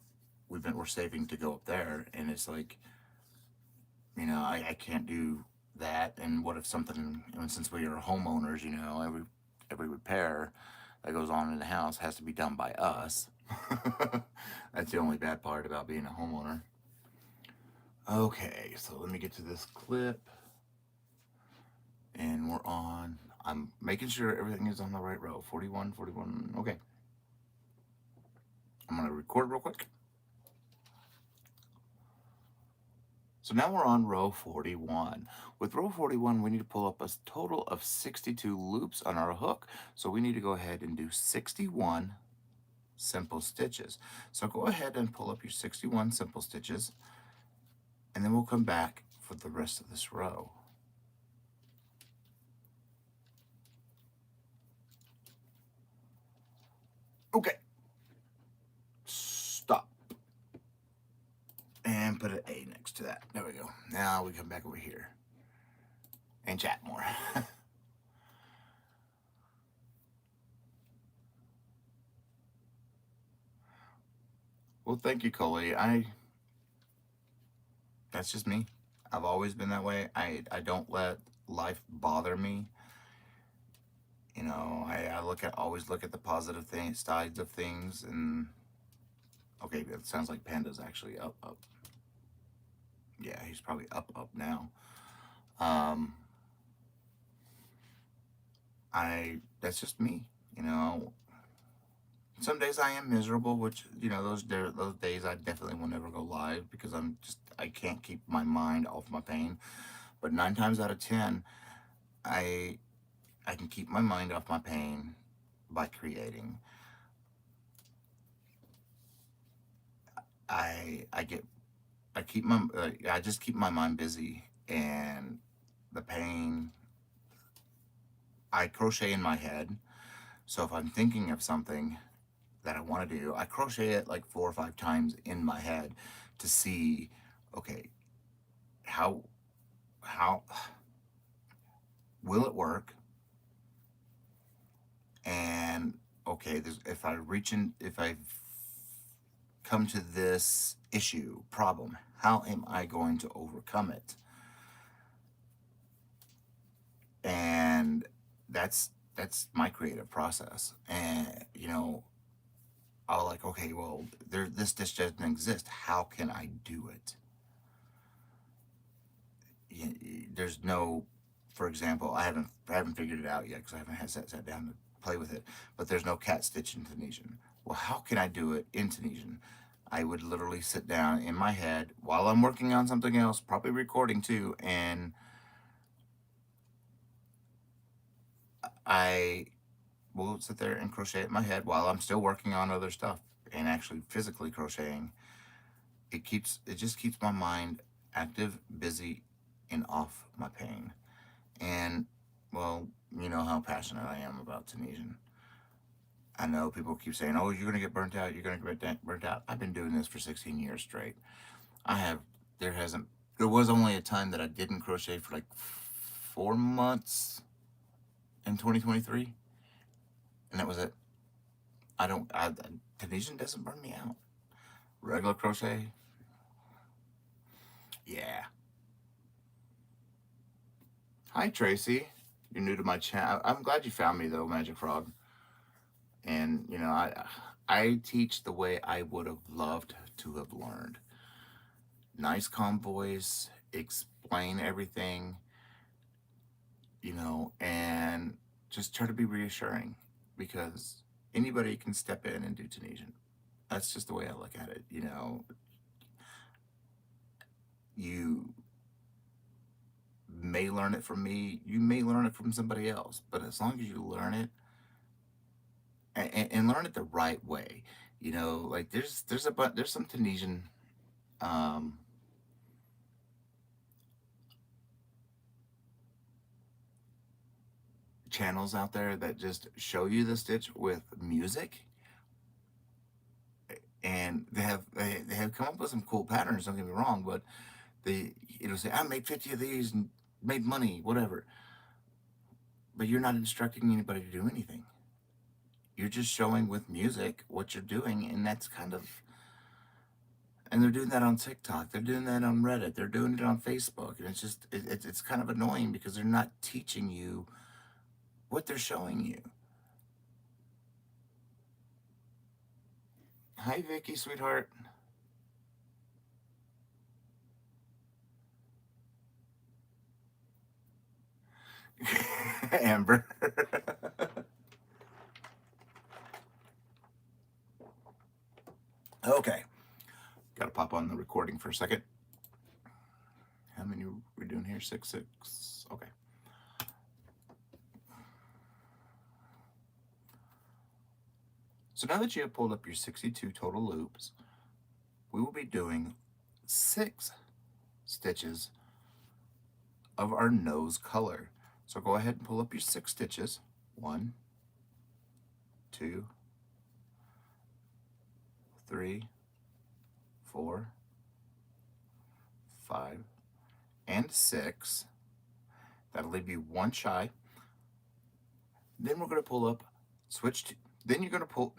Speaker 1: we're saving to go up there, and it's like, you know, I can't do that. And what if something? I mean, since we are homeowners, you know, every repair that goes on in the house has to be done by us. That's the only bad part about being a homeowner. Okay, so let me get to this clip. And we're on. I'm making sure everything is on the right row. 41, 41. Okay. I'm going to record real quick. So now we're on row 41. With row 41, we need to pull up a total of 62 loops on our hook. So we need to go ahead and do 61 simple stitches. So go ahead and pull up your 61 simple stitches, and then we'll come back for the rest of this row. Okay. Stop. And put an A next to that. There we go. Now we come back over here and chat more. Well, thank you, Coley. That's just me. I've always been that way. I don't let life bother me. You know, I always look at the positive sides of things. And okay, it sounds like Panda's actually up. Yeah, he's probably up now. That's just me. You know, some days I am miserable, which, you know, those days I definitely will never go live, because I can't keep my mind off my pain. But 9 times out of 10, I can keep my mind off my pain by creating. I get I just keep my mind busy, and the pain, I crochet in my head. So if I'm thinking of something that I want to do, I crochet it like 4 or 5 times in my head to see, okay, how how will it work? And okay, if I reach in, if I come to this issue, problem, how am I going to overcome it? And that's my creative process. And I'll like, okay, well, this dish doesn't exist. How can I do it? There's no, for example, I haven't figured it out yet because I haven't had sat down to play with it. But there's no cat stitch in Tunisian. Well, how can I do it in Tunisian? I would literally sit down in my head while I'm working on something else, probably recording too, and I will sit there and crochet in my head while I'm still working on other stuff and actually physically crocheting. It just keeps my mind active, busy, and off my pain. And well, you know how passionate I am about Tunisian. I know people keep saying, "Oh, you're gonna get burnt out. You're gonna get burnt out." I've been doing this for 16 years straight. I have. There hasn't. There was only a time that I didn't crochet for like 4 months in 2023, and that was it. I don't. Tunisian doesn't burn me out. Regular crochet, yeah. Hi Tracy, you're new to my channel. I'm glad you found me though, Magic Frog. And I teach the way I would have loved to have learned. Nice calm voice, explain everything, and just try to be reassuring, because anybody can step in and do Tunisian. That's just the way I look at it. You may learn it from me, you may learn it from somebody else, but as long as you learn it and learn it the right way, like there's some Tunisian um, channels out there that just show you the stitch with music, and they have come up with some cool patterns. Don't get me wrong, but it'll say I made 50 of these and made money, whatever. But you're not instructing anybody to do anything. You're just showing with music what you're doing, and that's kind of. And they're doing that on TikTok. They're doing that on Reddit. They're doing it on Facebook, and it's kind of annoying because they're not teaching you what they're showing you. Hi, Vicky, sweetheart. Amber. Okay. Got to pop on the recording for a second. How many are we doing here? 6, 6. Okay. So now that you have pulled up your 62 total loops, we will be doing 6 stitches of our nose color. So go ahead and pull up your 6 stitches. 1, 2, 3, 4, 5, and 6. That'll leave you 1 shy. Then we're going to pull up, then you're going to pull,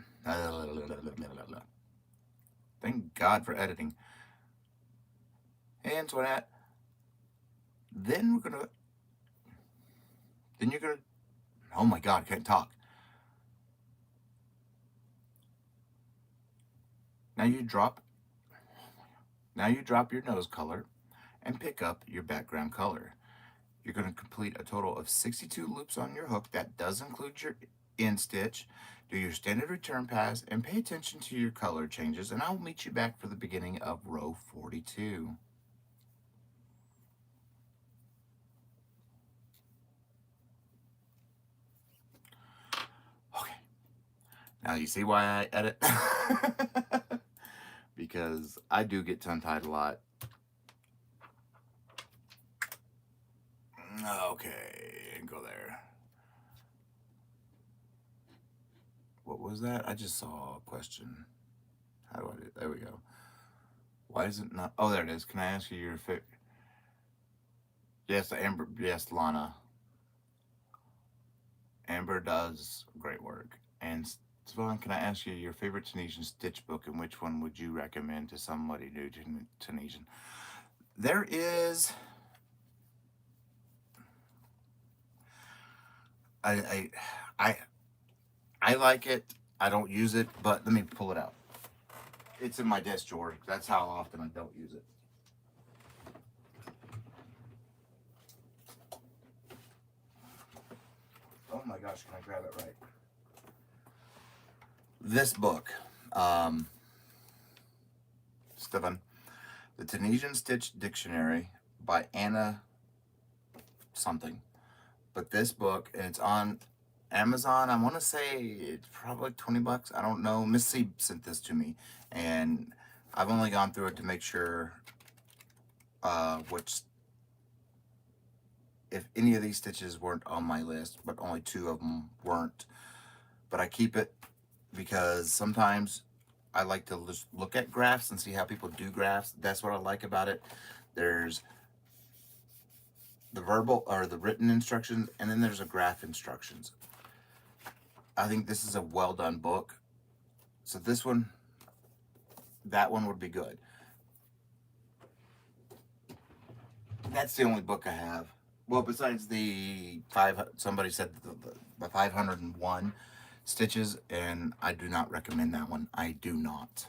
Speaker 1: thank God for editing. And so that, then you're going to, oh my God, I can't talk. Now you drop your nose color and pick up your background color. You're going to complete a total of 62 loops on your hook. That does include your end stitch. Do your standard return pass and pay attention to your color changes, and I'll meet you back for the beginning of row 42. Now you see why I edit? Because I do get tongue-tied a lot. Okay, go there. What was that? I just saw a question. How do I do? There we go. Why is it not? Oh, there it is. Can I ask you your favorite? Yes, Amber. Yes, Lana. Amber does great work. And Savon, can I ask you your favorite Tunisian stitch book, and which one would you recommend to somebody new to Tunisian? There is. I I I like it. I don't use it, but let me pull it out. It's in my desk drawer. That's how often I don't use it. Oh my gosh, can I grab it right? This book, Stefan, The Tunisian Stitch Dictionary by Anna something. But this book, and it's on Amazon. I want to say it's probably 20 bucks. I don't know. Miss C sent this to me, and I've only gone through it to make sure which, if any of these stitches weren't on my list, but only 2 of them weren't. But I keep it because sometimes I like to just look at graphs and see how people do graphs. That's what I like about it. There's the verbal or the written instructions, and then there's a graph instructions. I think this is a well done book. So this one, that one would be good. That's the only book I have. Well, besides the somebody said the 501 stitches, and I do not recommend that one. I do not.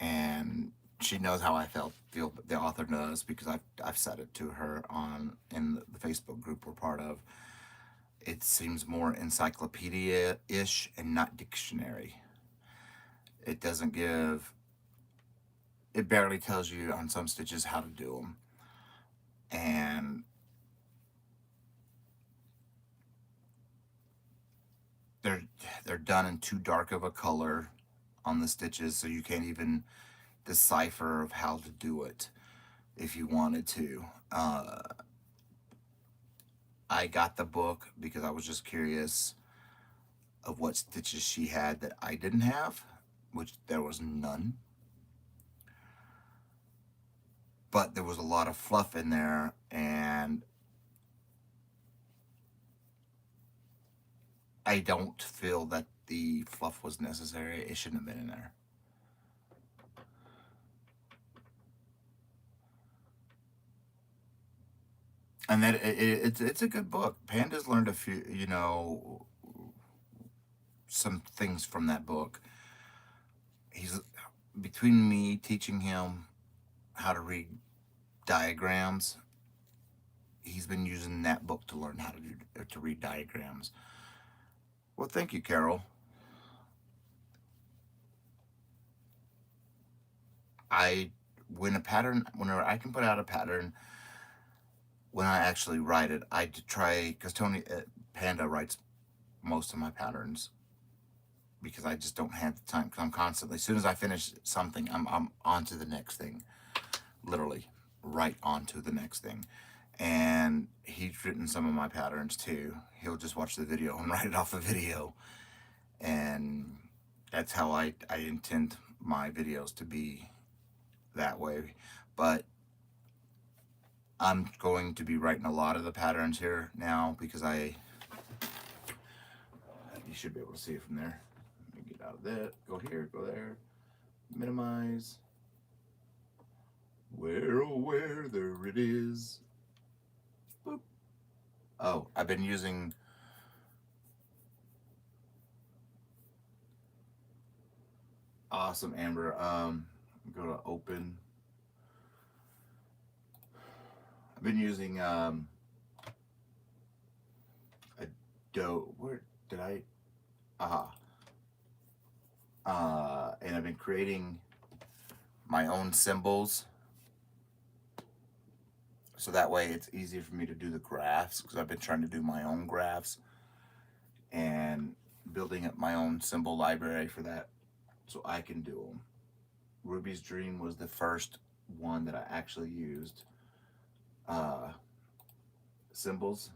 Speaker 1: And she knows how I feel the author knows, because I've said it to her in the Facebook group we're part of. It seems more encyclopedia-ish and not dictionary. It doesn't give, it barely tells you on some stitches how to do them. And they're done in too dark of a color on the stitches, so you can't even decipher of how to do it if you wanted to. I got the book because I was just curious of what stitches she had that I didn't have, which there was none. But there was a lot of fluff in there, and I don't feel that the fluff was necessary. It shouldn't have been in there. And that it's a good book. Panda's learned a few, some things from that book. He's, between me teaching him how to read diagrams, he's been using that book to learn how to read diagrams. Well, thank you, Carol. Whenever I can put out a pattern, when I actually write it, I try, because Panda writes most of my patterns, because I just don't have the time, because I'm constantly, as soon as I finish something, I'm on to the next thing, literally right on to the next thing. And he's written some of my patterns too. He'll just watch the video and write it off the video, and that's how I intend my videos to be, that way. But I'm going to be writing a lot of the patterns here now, because you should be able to see it from there. Let me get out of that, go here, go there, minimize, where, oh where, there it is. Boop. Oh, I've been using awesome, Amber. Go to open. I've been using where did I? And I've been creating my own symbols, so that way it's easier for me to do the graphs, because I've been trying to do my own graphs, and building up my own symbol library for that so I can do them. Ruby's Dream was the first one that I actually used symbols.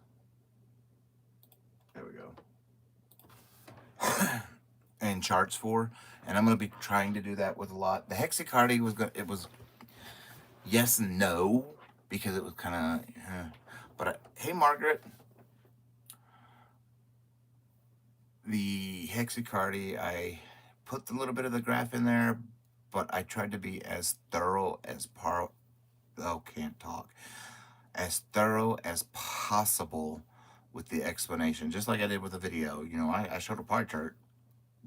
Speaker 1: There we go. And charts for, and I'm going to be trying to do that with a lot. The hexacardie was good. It was yes and no because it was kind of. But hey, Margaret, the hexacardie, I put a little bit of the graph in there, but I tried to be as thorough as can't talk, as thorough as possible with the explanation, just like I did with the video. You know, I showed a pie chart.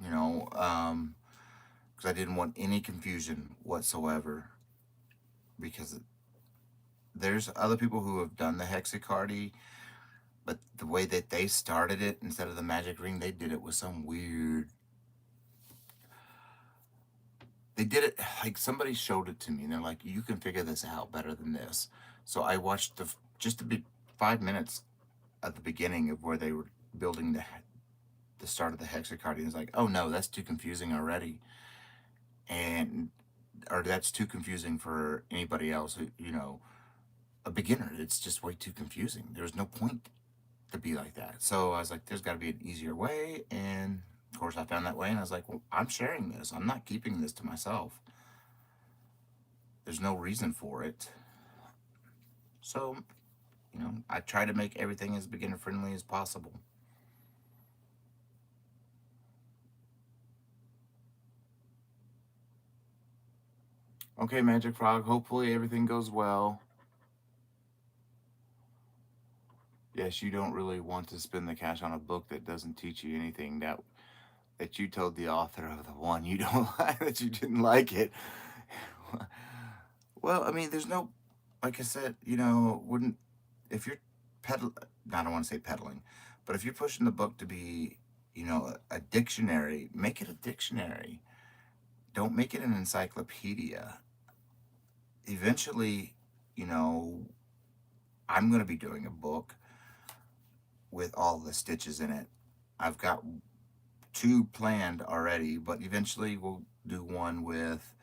Speaker 1: You know, because I didn't want any confusion whatsoever. Because there's other people who have done the hexacardie, but the way that they started it, instead of the magic ring, they did it with some weird. They did it like somebody showed it to me, and they're like, "You can figure this out better than this." So I watched just to be 5 minutes at the beginning of where they were building the start of the hexacardie, and it's like, "Oh no, that's too confusing already," and or that's too confusing for anybody else who, you know, a beginner. It's just way too confusing. There's no point to be like that. So I was like, there's got to be an easier way. And of course, I found that way. And I was like, well, I'm sharing this. I'm not keeping this to myself. There's no reason for it. So, you know, I try to make everything as beginner friendly as possible. Okay, Magic Frog, hopefully everything goes well. Yes, you don't really want to spend the cash on a book that doesn't teach you anything. That you told the author of the one you don't like, that you didn't like it. Well, I mean, there's no, like I said, you know, wouldn't, if you're I don't want to say peddling, but if you're pushing the book to be, you know, a dictionary, make it a dictionary. Don't make it an encyclopedia. Eventually, you know, I'm going to be doing a book with all the stitches in it. I've got 2 planned already, but eventually we'll do one with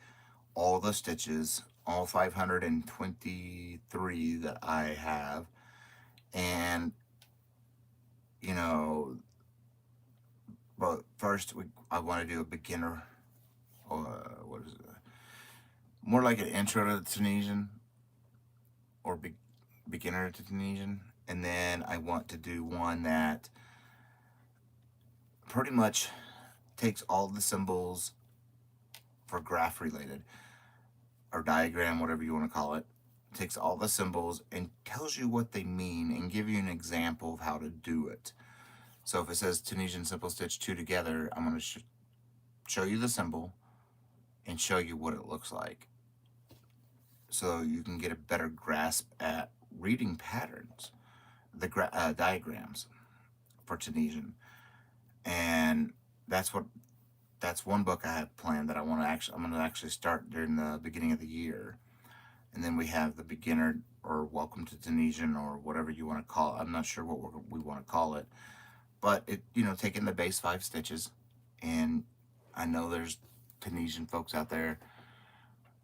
Speaker 1: all the stitches, all 523 that I have. And, you know, but first I want to do a beginner, or what is it? More like an intro to Tunisian, or beginner to Tunisian. And then I want to do one that pretty much takes all the symbols for graph related, or diagram, whatever you want to call it, takes all the symbols and tells you what they mean and give you an example of how to do it. So if it says Tunisian simple stitch 2 together, I'm going to show you the symbol and show you what it looks like, so you can get a better grasp at reading patterns, the diagrams for Tunisian. And that's one book I have planned that I'm going to actually start during the beginning of the year. And then we have the beginner, or Welcome to Tunisian, or whatever you want to call it. I'm not sure what we want to call it, but it, you know, taking the base 5 stitches. And I know there's Tunisian folks out there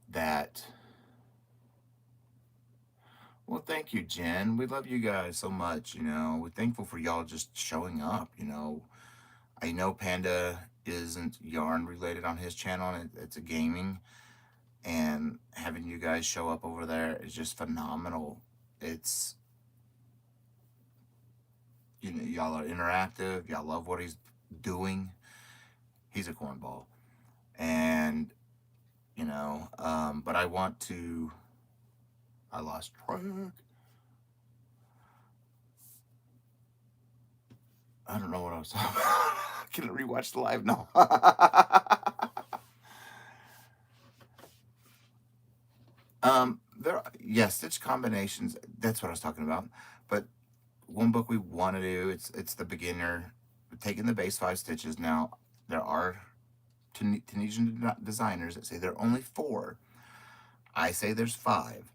Speaker 1: that, well, thank you, Jen. We love you guys so much. You know, we're thankful for y'all just showing up. You know, I know Panda isn't yarn related on his channel, and it's a gaming, and having you guys show up over there is just phenomenal. It's, you know, y'all are interactive. Y'all love what he's doing. He's a cornball, and you know, but I want to. I lost track. I don't know what I was talking about. Can I rewatch the live? No. Yes, stitch combinations. That's what I was talking about. But one book we want to do, it's the beginner, taking the base 5 stitches. Now there are Tunisian designers that say there are only 4. I say there's 5.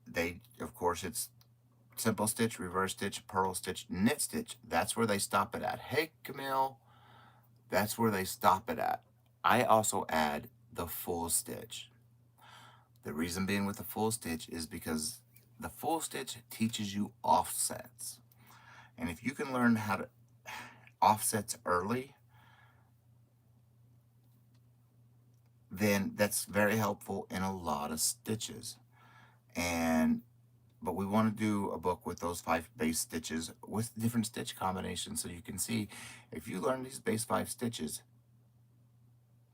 Speaker 1: They, of course, it's simple stitch, reverse stitch, purl stitch, knit stitch. That's where they stop it at. Hey, Camille, that's where they stop it at. I also add the full stitch. The reason being with the full stitch is because the full stitch teaches you offsets. And if you can learn how to offsets early, then that's very helpful in a lot of stitches. But we want to do a book with those 5 base stitches with different stitch combinations, so you can see if you learn these base 5 stitches,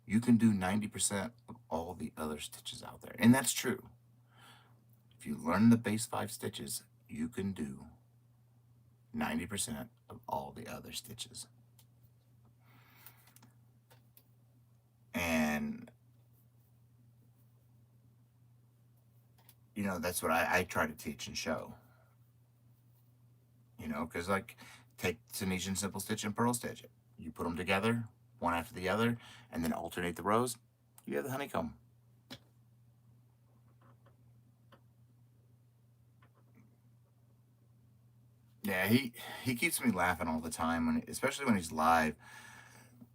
Speaker 1: you can do 90% of all the other stitches out there. And that's true. If you learn the base 5 stitches, you can do 90% of all the other stitches. And you know, that's what I try to teach and show. You know, because like, take Tunisian simple stitch and purl stitch. You put them together, one after the other, and then alternate the rows. You have the honeycomb. Yeah, he keeps me laughing all the time, especially when he's live.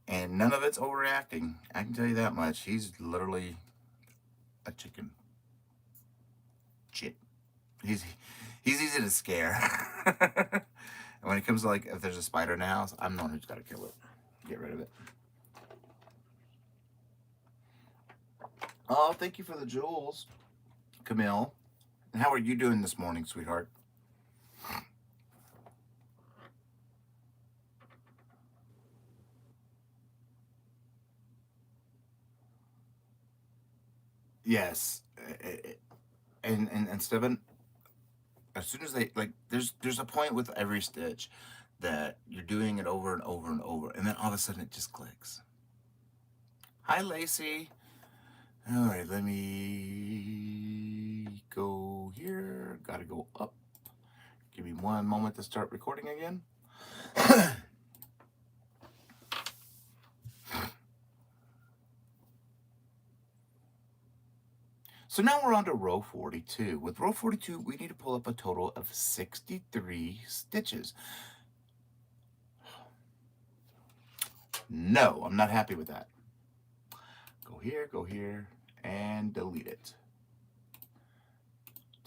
Speaker 1: And none of it's overreacting. I can tell you that much. He's literally a chicken. Chip. He's easy to scare. And when it comes to, like, if there's a spider in the house, I'm the one who's got to kill it. Get rid of it. Oh, thank you for the jewels, Camille. And how are you doing this morning, sweetheart? Yes. And Steven, as soon as they, like, there's a point with every stitch that you're doing it over and over and over, and then all of a sudden it just clicks. Hi, Lacey. All right, let me go here. Gotta go up. Give me one moment to start recording again. So now we're on to row 42. With row 42, we need to pull up a total of 63 stitches. No, I'm not happy with that. Go here, and delete it.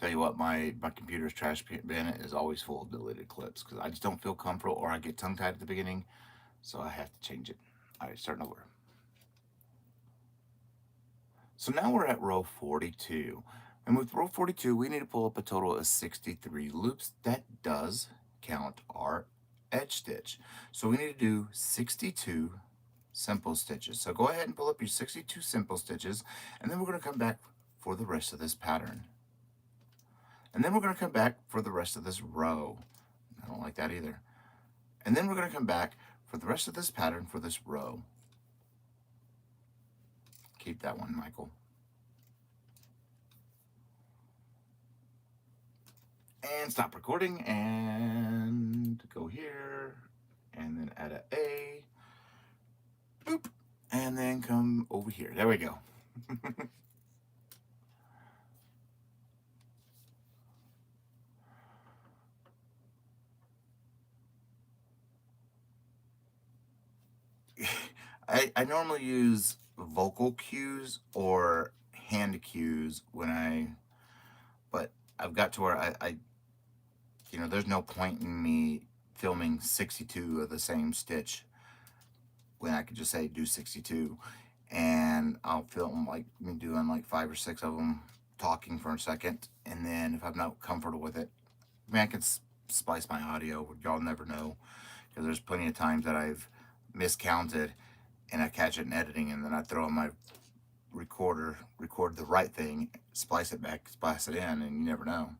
Speaker 1: Tell you what, my computer's trash bin is always full of deleted clips because I just don't feel comfortable, or I get tongue-tied at the beginning, so I have to change it. All right, starting over. So now we're at row 42. And with row 42, we need to pull up a total of 63 loops. That does count our edge stitch. So we need to do 62 simple stitches. So go ahead and pull up your 62 simple stitches, and then we're going to come back for the rest of this pattern. And then we're going to come back for the rest of this row. I don't like that either. And then we're going to come back for the rest of this pattern for this row. Keep that one, Michael. And stop recording and go here and then add a boop, and then come over here. There we go. I normally use vocal cues or hand cues but I've got to where I you know, there's no point in me filming 62 of the same stitch when I could just say do 62, and I'll film like me doing like 5 or 6 of them, talking for a second, and then if I'm not comfortable with it, I mean, I can splice my audio. Y'all never know, because there's plenty of times that I've miscounted and I catch it in editing, and then I throw in my recorder, record the right thing, splice it back, splice it in, and you never know.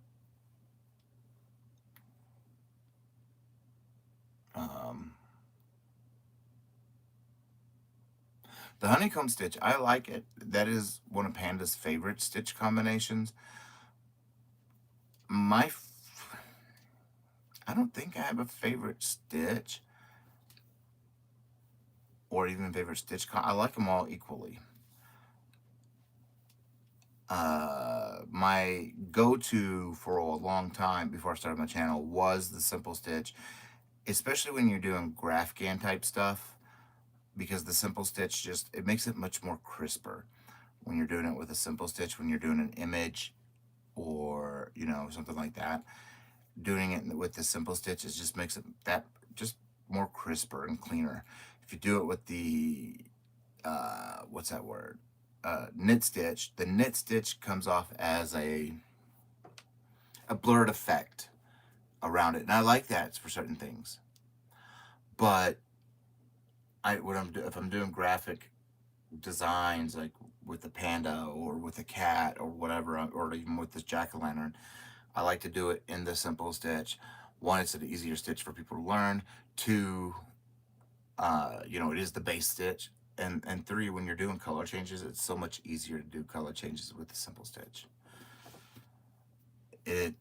Speaker 1: The honeycomb stitch, I like it. That is one of Panda's favorite stitch combinations. I don't think I have a favorite stitch or even favorite stitch. I like them all equally. My go-to for a long time before I started my channel was the simple stitch, especially when you're doing Grafghan type stuff, because the simple stitch just, it makes it much more crisper when you're doing it with a simple stitch. When you're doing an image or, you know, something like that, doing it with the simple stitches just makes it that just more crisper and cleaner. If you do it with the what's that word, knit stitch, the knit stitch comes off as a blurred effect around it, and I like that for certain things. But if I'm doing graphic designs, like with the panda or with a cat or whatever, or even with this jack-o'-lantern, I like to do it in the simple stitch. One, it's an easier stitch for people to learn. Two, you know, it is the base stitch. And three, when you're doing color changes, it's so much easier to do color changes with the simple stitch. It,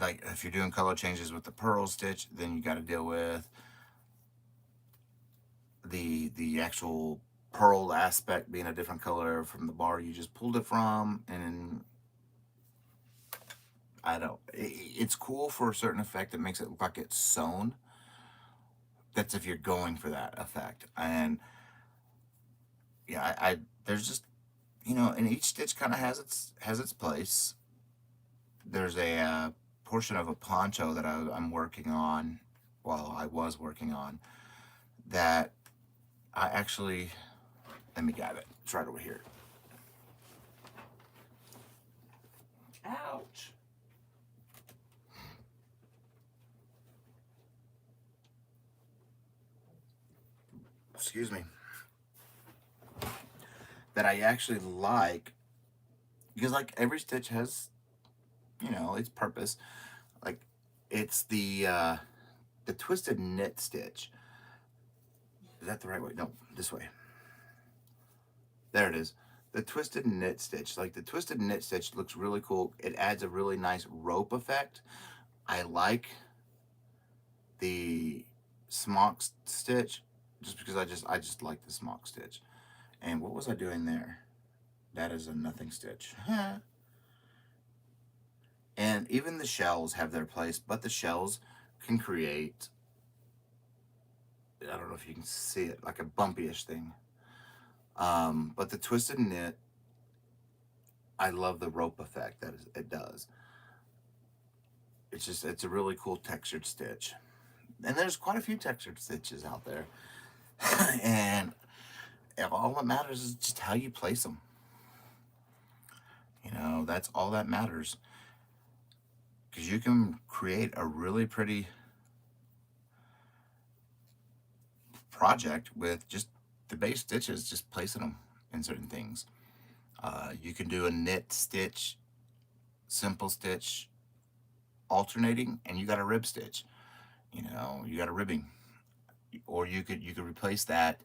Speaker 1: like, if you're doing color changes with the purl stitch, then you got to deal with the actual purl aspect being a different color from the bar you just pulled it from. And I don't, it's cool for a certain effect that makes it look like it's sewn. That's if you're going for that effect. And yeah, I there's just, you know, and each stitch kind of has its place. There's a portion of a poncho that I'm working on, well, I was working on, that I actually, let me grab it. It's right over here. Ouch. Excuse me. That I actually like, because like every stitch has, you know, its purpose. Like, it's the twisted knit stitch. Is that the right way? No, this way. There it is. The twisted knit stitch. Like, the twisted knit stitch looks really cool. It adds a really nice rope effect. I like the smock stitch just because I just like the smock stitch. And what was I doing there? That is a nothing stitch. And even the shells have their place, but the shells can create, I don't know if you can see it, like a bumpy-ish thing. But the twisted knit, I love the rope effect that it does. It's just, it's a really cool textured stitch. And there's quite a few textured stitches out there. And all that matters is just how you place them. You know, that's all that matters. Because you can create a really pretty project with just the base stitches, just placing them in certain things. You can do a knit stitch, simple stitch, alternating, and you got a rib stitch. You know, you got a ribbing. Or you could replace that,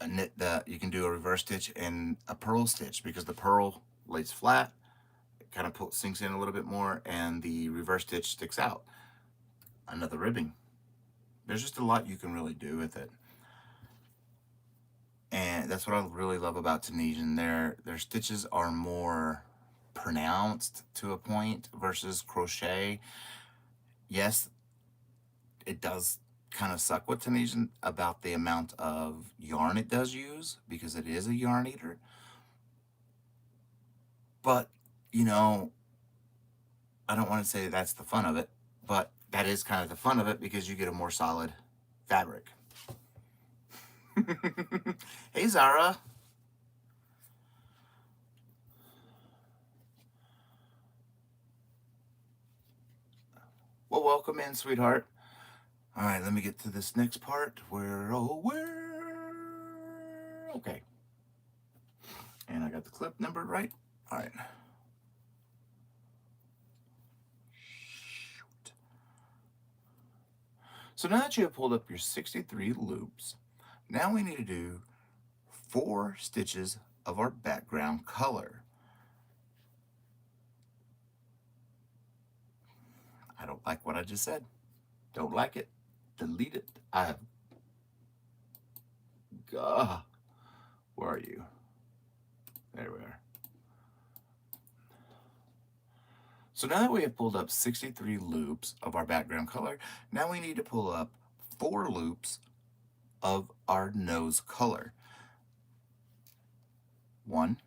Speaker 1: you can do a reverse stitch and a purl stitch, because the purl lays flat, it kind of sinks in a little bit more, and the reverse stitch sticks out. Another ribbing. There's just a lot you can really do with it. And that's what I really love about Tunisian. Their stitches are more pronounced to a point versus crochet. Yes, it does kind of suck with Tunisian about the amount of yarn it does use, because it is a yarn eater. But, you know, I don't want to say that's the fun of it, but that is kind of the fun of it, because you get a more solid fabric. Hey, Zara. Well, welcome in, sweetheart. All right, let me get to this next part where, okay. And I got the clip numbered right. All right. Shoot. So now that you have pulled up your 63 loops, now we need to do 4 stitches of our background color. I don't like what I just said. Don't like it. Delete it. I have... Where are you? There we are. So now that we have pulled up 63 loops of our background color, now we need to pull up 4 loops of our nose color. 1,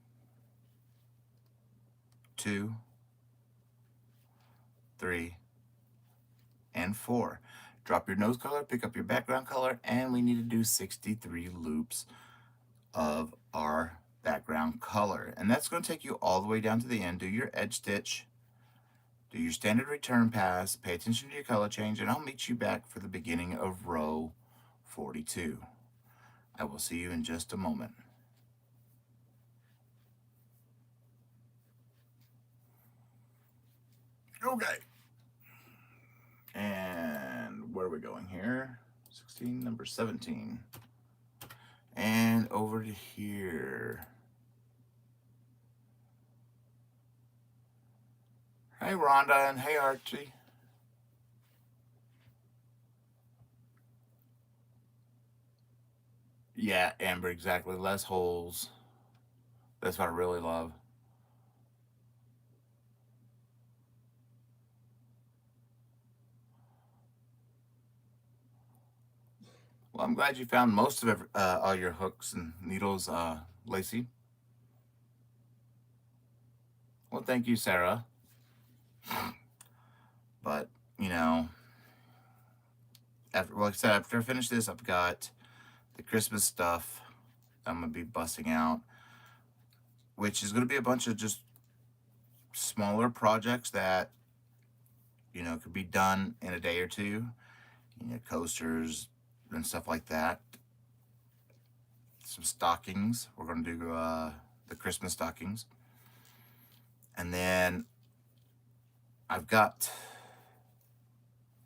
Speaker 1: 2, 3, and 4. Drop your nose color, pick up your background color, and we need to do 63 loops of our background color. And that's going to take you all the way down to the end. Do your edge stitch, do your standard return pass, pay attention to your color change, and I'll meet you back for the beginning of row 42. I will see you in just a moment. Okay. And where are we going here? 16, number 17. And over to here. Hey, Rhonda, and hey, Archie. Yeah, Amber, exactly. Less holes. That's what I really love. Well, I'm glad you found most of all your hooks and needles, Lacey. Well, thank you, Sarah. But, you know, like I said, after I finish this, I've got the Christmas stuff I'm going to be busting out, which is going to be a bunch of just smaller projects that, you know, could be done in a day or two. You know, coasters and stuff like that. Some stockings. We're going to do the Christmas stockings. And then I've got,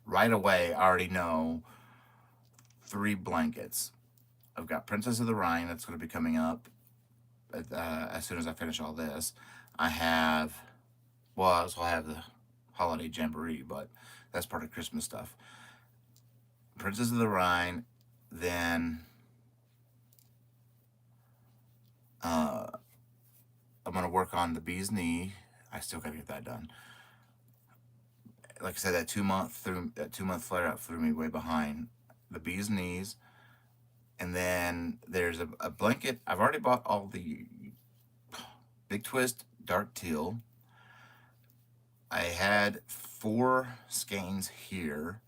Speaker 1: right away, I already know 3 blankets. I've got Princess of the Rhine that's going to be coming up as soon as I finish all this. I have, well, I also have the Holiday Jamboree, but that's part of Christmas stuff. Princess of the Rhine, then I'm going to work on the bee's knee. I still got to get that done. Like I said, that 2-month flare up threw me way behind. The bee's knees, and then there's a blanket. I've already bought all the Big Twist dark teal. I had 4 skeins here.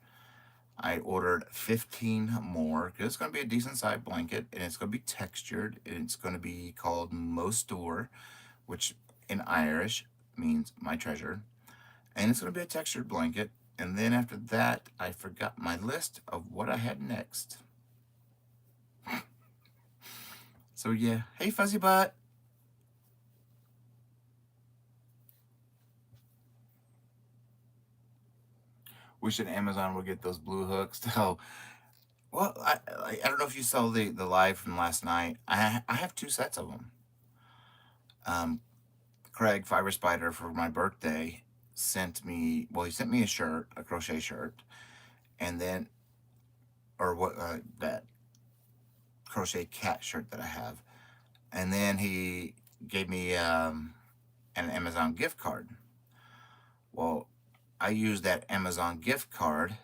Speaker 1: I ordered 15 more because it's going to be a decent sized blanket, and it's going to be textured, and it's going to be called Mostor, which in Irish means my treasure. And it's going to be a textured blanket. And then after that, I forgot my list of what I had next. So yeah, hey Fuzzy Butt. Wishing Amazon would get those blue hooks. So, well, I don't know if you saw the live from last night. I have 2 sets of them. Craig Fiber Spider for my birthday sent me, well, he sent me a shirt, a crochet shirt, and then, or what, that crochet cat shirt that I have, and then he gave me an Amazon gift card. Well, I used that Amazon gift card.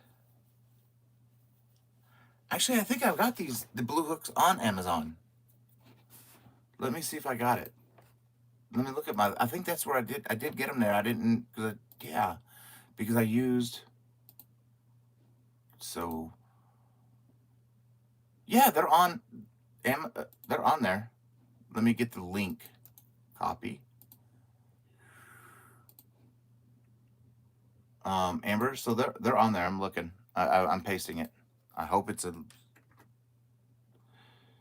Speaker 1: Actually, I think I've got the blue hooks on Amazon. Let me see if I got it. Let me look at I think that's where I did get them there. I didn't, yeah, because I used, so, yeah, they're on there. Let me get the link. Copy. Amber, so they're on there. I'm looking. I'm pasting it. I hope it's a,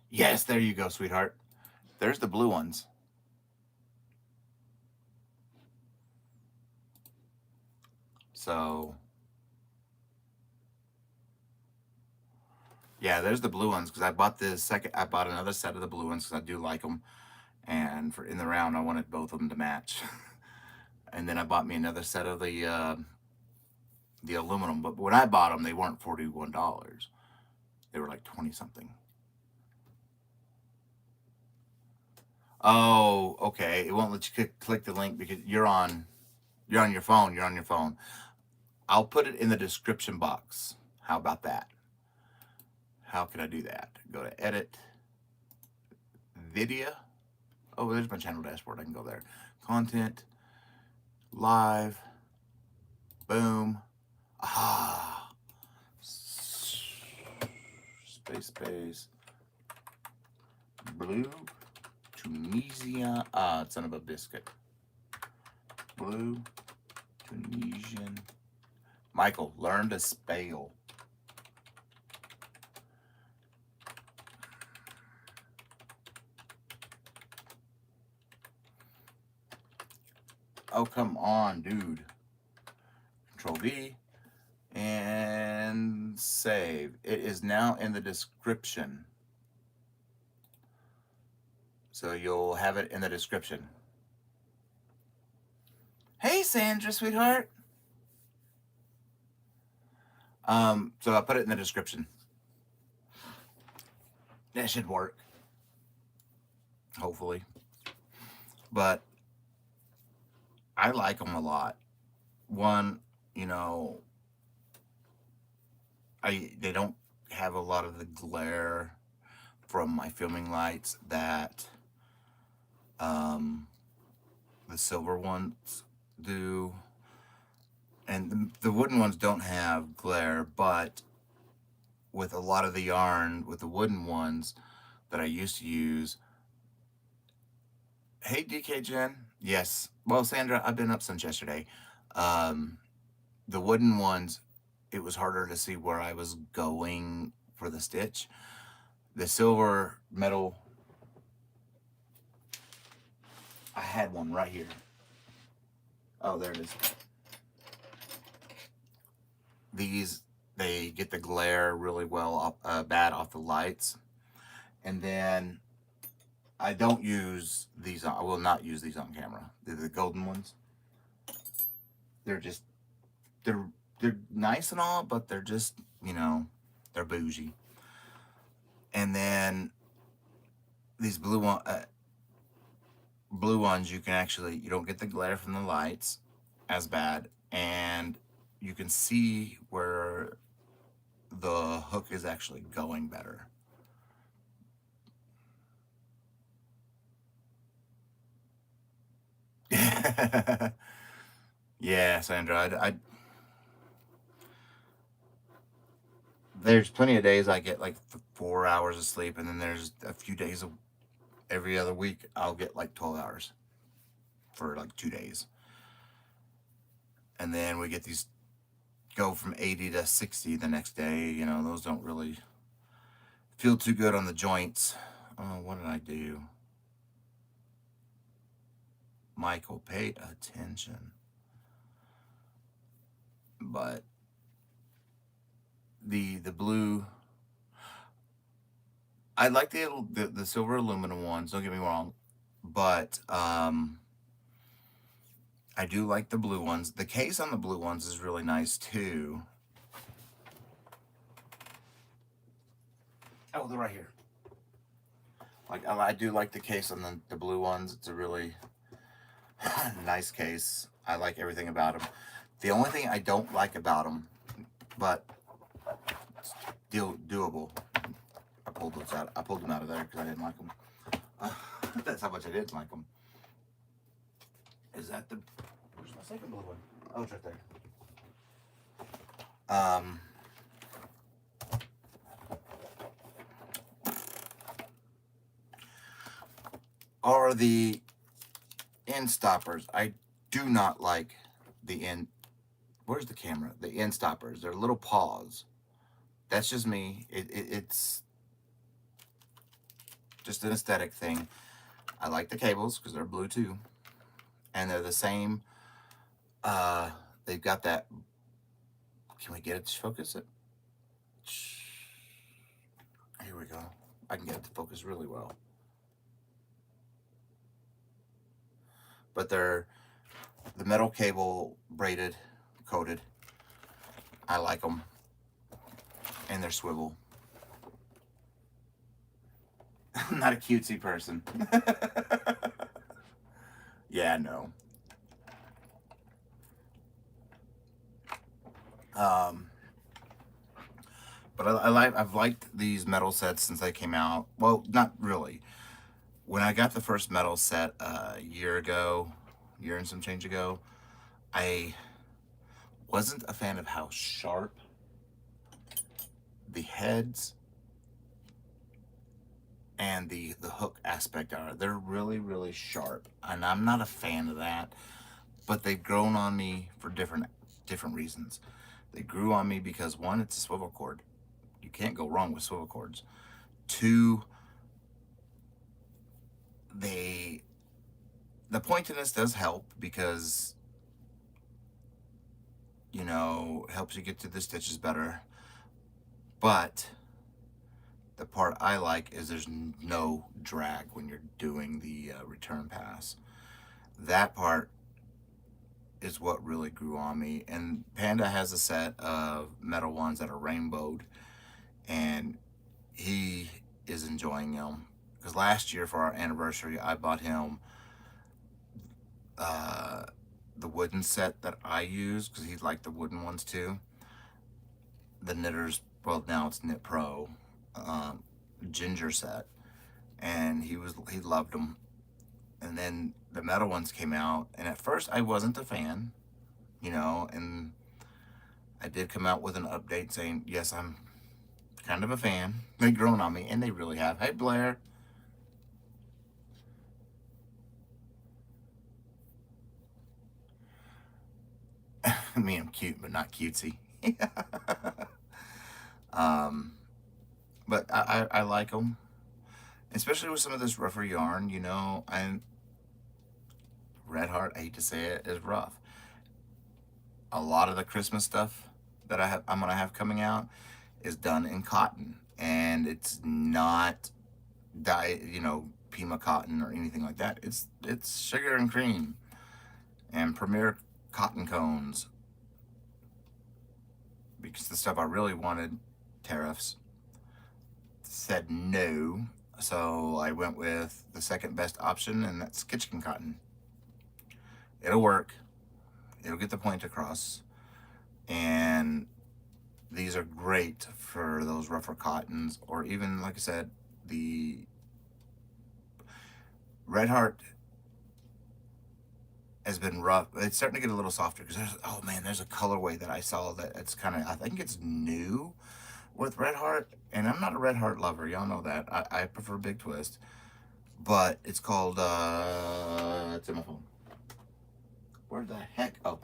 Speaker 1: yes, there you go, sweetheart. There's the blue ones. So, yeah, there's the blue ones, because I bought another set of the blue ones because I do like them. And for in the round, I wanted both of them to match. And then I bought me another set of the aluminum. But when I bought them, they weren't $41. They were like 20 something. Oh, okay. It won't let you click the link because you're on your phone. You're on your phone. I'll put it in the description box. How about that? How can I do that? Go to edit, video. Oh, there's my channel dashboard. I can go there. Content, live, boom. Ah, space, blue, Tunisia. Ah, son of a biscuit. Blue, Tunisian. Michael, learn to spell. Oh, come on, dude. Control V and save. It is now in the description. So you'll have it in the description. Hey, Sandra, sweetheart. So I'll put it in the description. That should work. Hopefully. But I like them a lot. One, you know, they don't have a lot of the glare from my filming lights that the silver ones do. And the wooden ones don't have glare, but with a lot of the yarn, with the wooden ones that I used to use. Hey, DK Jen. Yes. Well, Sandra, I've been up since yesterday. The wooden ones, it was harder to see where I was going for the stitch. The silver metal, I had one right here. Oh, there it is. These, they get the glare really well bad off the lights. And then I don't use these on, I will not use these on camera. They're the golden ones. They're just, they're nice and all, but they're just, you know, they're bougie. And then these blue ones, you can actually, you don't get the glare from the lights as bad, and you can see where the hook is actually going better. Yeah, Sandra, there's plenty of days I get like 4 hours of sleep, and then there's a few days of every other week I'll get like 12 hours for like 2 days. And then we get these go from 80 to 60 the next day. You know, those don't really feel too good on the joints. Oh, what did I do? Michael, pay attention. But the blue, I like the silver aluminum ones, don't get me wrong, but I do like the blue ones. The case on the blue ones is really nice too. Oh, they're right here. Like, I do like the case on the blue ones. It's a really nice case. I like everything about them. The only thing I don't like about them, but it's doable. I pulled those out. I pulled them out of there because I didn't like them. That's how much I didn't like them. Is that the? Where's my second blue one? Oh, it's right there. Are the end stoppers. I do not like the end. Where's the camera? The end stoppers. They're little paws. That's just me. It's just an aesthetic thing. I like the cables because they're blue too, and they're the same. They've got that. Can we get it to focus it? Here we go. I can get it to focus really well. But they're the metal cable braided, coated. I like them. And they're swivel. I'm not a cutesy person. Yeah, no. But I've liked these metal sets since they came out. Well, not really. When I got the first metal set a year ago, year and some change ago, I wasn't a fan of how sharp the heads and the hook aspect are. They're really, really sharp, and I'm not a fan of that. But they've grown on me for different reasons. They grew on me because one, it's a swivel cord. You can't go wrong with swivel cords. Two, they the pointiness does help because helps you get through the stitches better. But the part I like is there's no drag when you're doing the return pass. That part is what really grew on me. And Panda has a set of metal ones that are rainbowed, and he is enjoying them. Because last year for our anniversary, I bought him the wooden set that I use because he liked the wooden ones too. The Knitters, well, now it's Knit Pro ginger set, and he loved them. And then the metal ones came out, and at first I wasn't a fan, and I did come out with an update saying, yes, I'm kind of a fan. They've grown on me, and they really have. Hey, Blair. I mean, I'm cute, but not cutesy. But I like them, especially with some of this rougher yarn, and Red Heart, I hate to say it, is rough. A lot of the Christmas stuff that I'm gonna have coming out is done in cotton, and it's not Pima cotton or anything like that. It's sugar and cream and Premier cotton cones, because the stuff I really wanted, tariffs, said no. So I went with the second best option, and that's kitchen cotton. It'll work. It'll get the point across. And these are great for those rougher cottons, or even, like I said, the Red Heart has been rough. It's starting to get a little softer because there's a colorway that I saw that it's kind of, I think it's new with Red Heart, and I'm not a Red Heart lover. Y'all know that. I prefer Big Twist, but it's called, it's in my phone. Where the heck? Oh.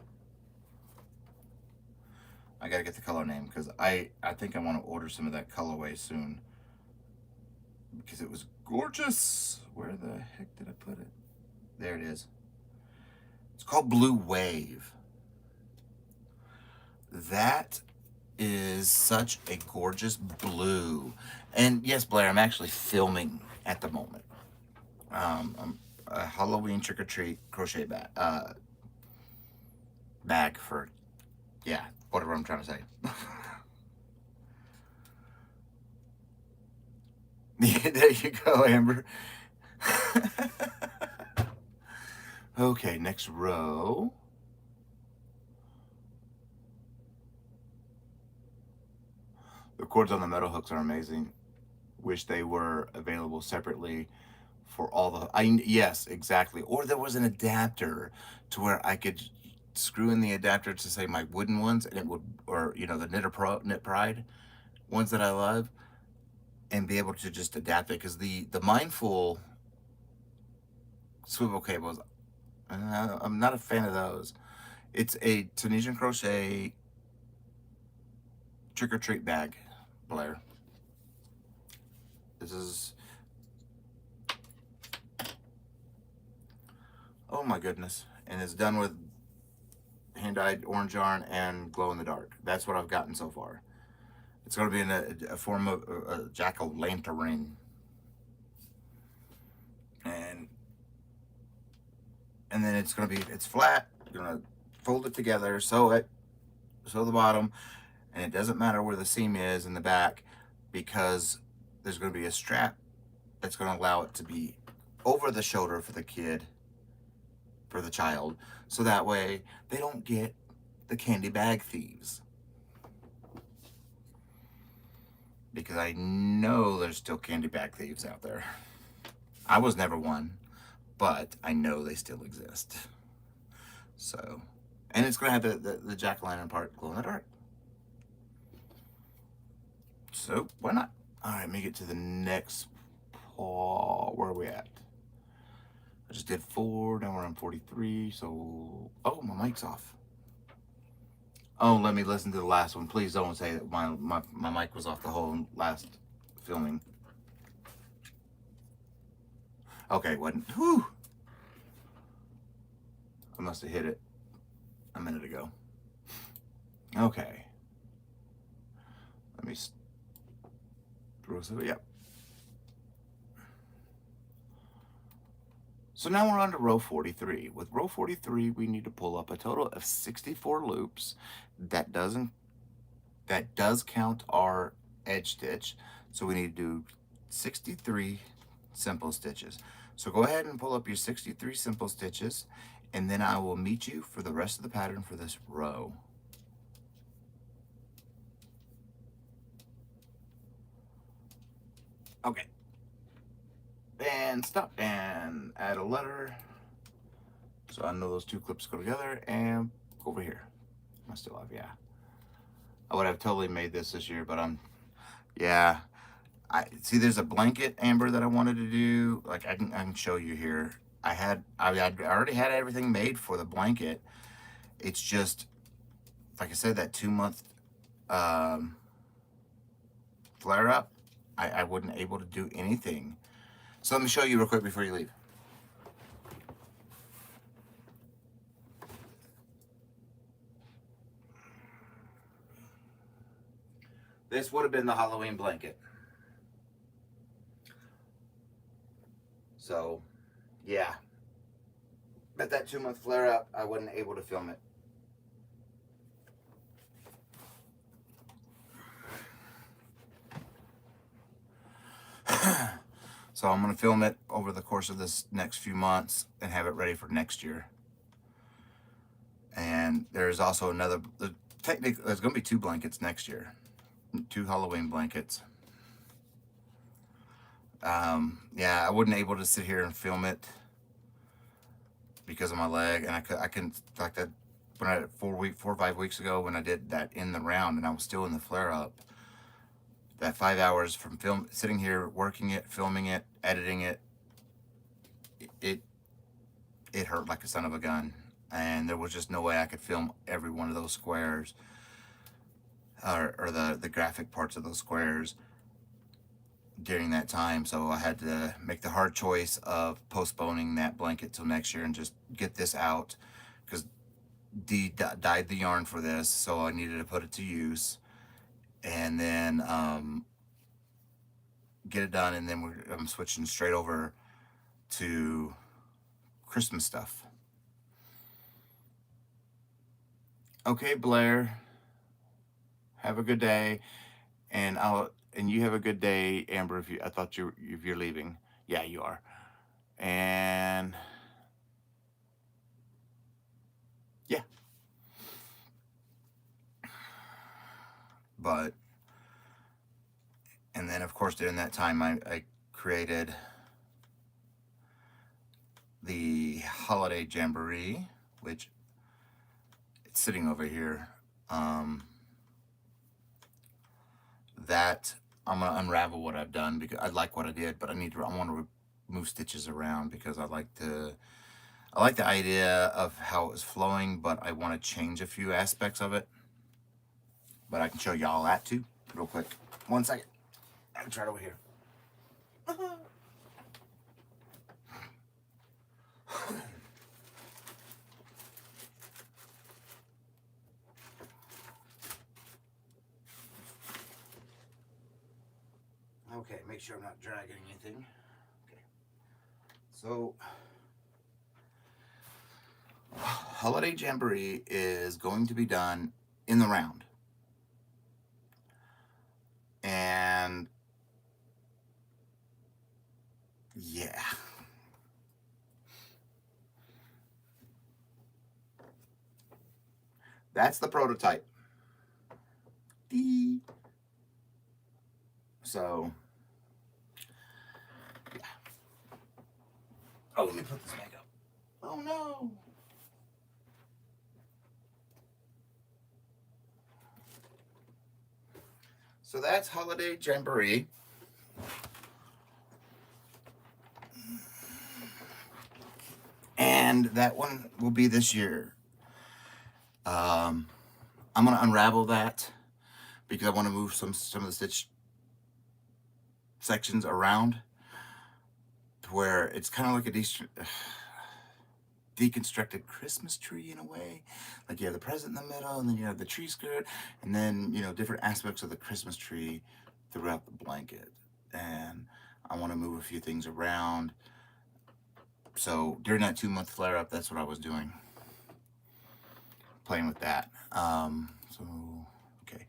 Speaker 1: I gotta get the color name because I think I want to order some of that colorway soon because it was gorgeous. Where the heck did I put it? There it is. It's called Blue Wave. That is such a gorgeous blue. And yes, Blair, I'm actually filming at the moment. I'm a Halloween trick-or-treat crochet bag for, yeah, whatever I'm trying to say. Yeah, there you go, Amber. Okay, next row. The cords on the metal hooks are amazing. Wish they were available separately for all the... yes, exactly. Or there was an adapter to where I could screw in the adapter to, say, my wooden ones, and it would... Or, the Knit Pride ones that I love, and be able to just adapt it. Because the Mindful swivel cables, I'm not a fan of those. It's a Tunisian crochet trick-or-treat bag, Blair. This is... Oh my goodness. And it's done with hand-dyed orange yarn and glow-in-the-dark. That's what I've gotten so far. It's going to be in a form of a jack-o'-lantern. And then it's flat. You're going to fold it together, sew the bottom, and it doesn't matter where the seam is in the back because there's going to be a strap that's going to allow it to be over the shoulder for the kid for the child, so that way they don't get the candy bag thieves. Because I know there's still candy bag thieves out there. I was never one, but I know they still exist. So, and it's going to have the jack-o'-lantern part glow in the dark. So, why not? All right, let me get to the next paw. Where are we at? I just did 4, now we're on 43, so... Oh, my mic's off. Oh, let me listen to the last one. Please don't say that my mic was off the whole last filming. Okay, it wasn't. Whew! I must have hit it a minute ago. Okay. Let me throw some, yep. So now we're on to row 43. With row 43, we need to pull up a total of 64 loops. That does count our edge stitch. So we need to do 63 simple stitches. So go ahead and pull up your 63 simple stitches, and then I will meet you for the rest of the pattern for this row. Okay. And stop and add a letter. So I know those two clips go together, and go over here. Am I still live? Yeah. I would have totally made this year, but yeah. I see there's a blanket, Amber, that I wanted to do. Like I can show you here. I already had everything made for the blanket. It's just, like I said, that 2-month flare up, I wasn't able to do anything. So let me show you real quick before you leave. This would have been the Halloween blanket. So, yeah. But that 2-month flare up, I wasn't able to film it. So I'm going to film it over the course of this next few months and have it ready for next year. And there's also another, technically, there's going to be 2 blankets next year. 2 Halloween blankets. Yeah, I wasn't able to sit here and film it because of my leg, and I couldn't, like that, when I 4 or 5 weeks ago when I did that in the round and I was still in the flare up, that 5 hours from sitting here working it, filming it, editing it, it hurt like a son of a gun, and there was just no way I could film every one of those squares or the graphic parts of those squares during that time. So I had to make the hard choice of postponing that blanket till next year and just get this out, because Dee dyed the yarn for this, so I needed to put it to use, and then get it done, and then I'm switching straight over to Christmas stuff. Okay, Blair, have a good day, and you have a good day, Amber. I thought if you're leaving, yeah, you are, and yeah, but, and then of course during that time I created the holiday jamboree, which it's sitting over here. That I'm gonna unravel what I've done, because I like what I did, but I want to move stitches around, because I like the idea of how it was flowing, but I want to change a few aspects of it. But I can show y'all that too, real quick. 1 second. I'll try it over here. Okay, make sure I'm not dragging anything. Okay. So, Holiday Jamboree is going to be done in the round. And yeah. That's the prototype. So, yeah. Oh, let me put this back up. Oh no. So that's Holiday Jamboree. And that one will be this year. I'm gonna unravel that because I want to move some of the stitch sections around to where it's kind of like a deconstructed Christmas tree in a way. Like you have the present in the middle, and then you have the tree skirt, and then different aspects of the Christmas tree throughout the blanket. And I want to move a few things around. So during that 2-month flare up, that's what I was doing, playing with that. So okay,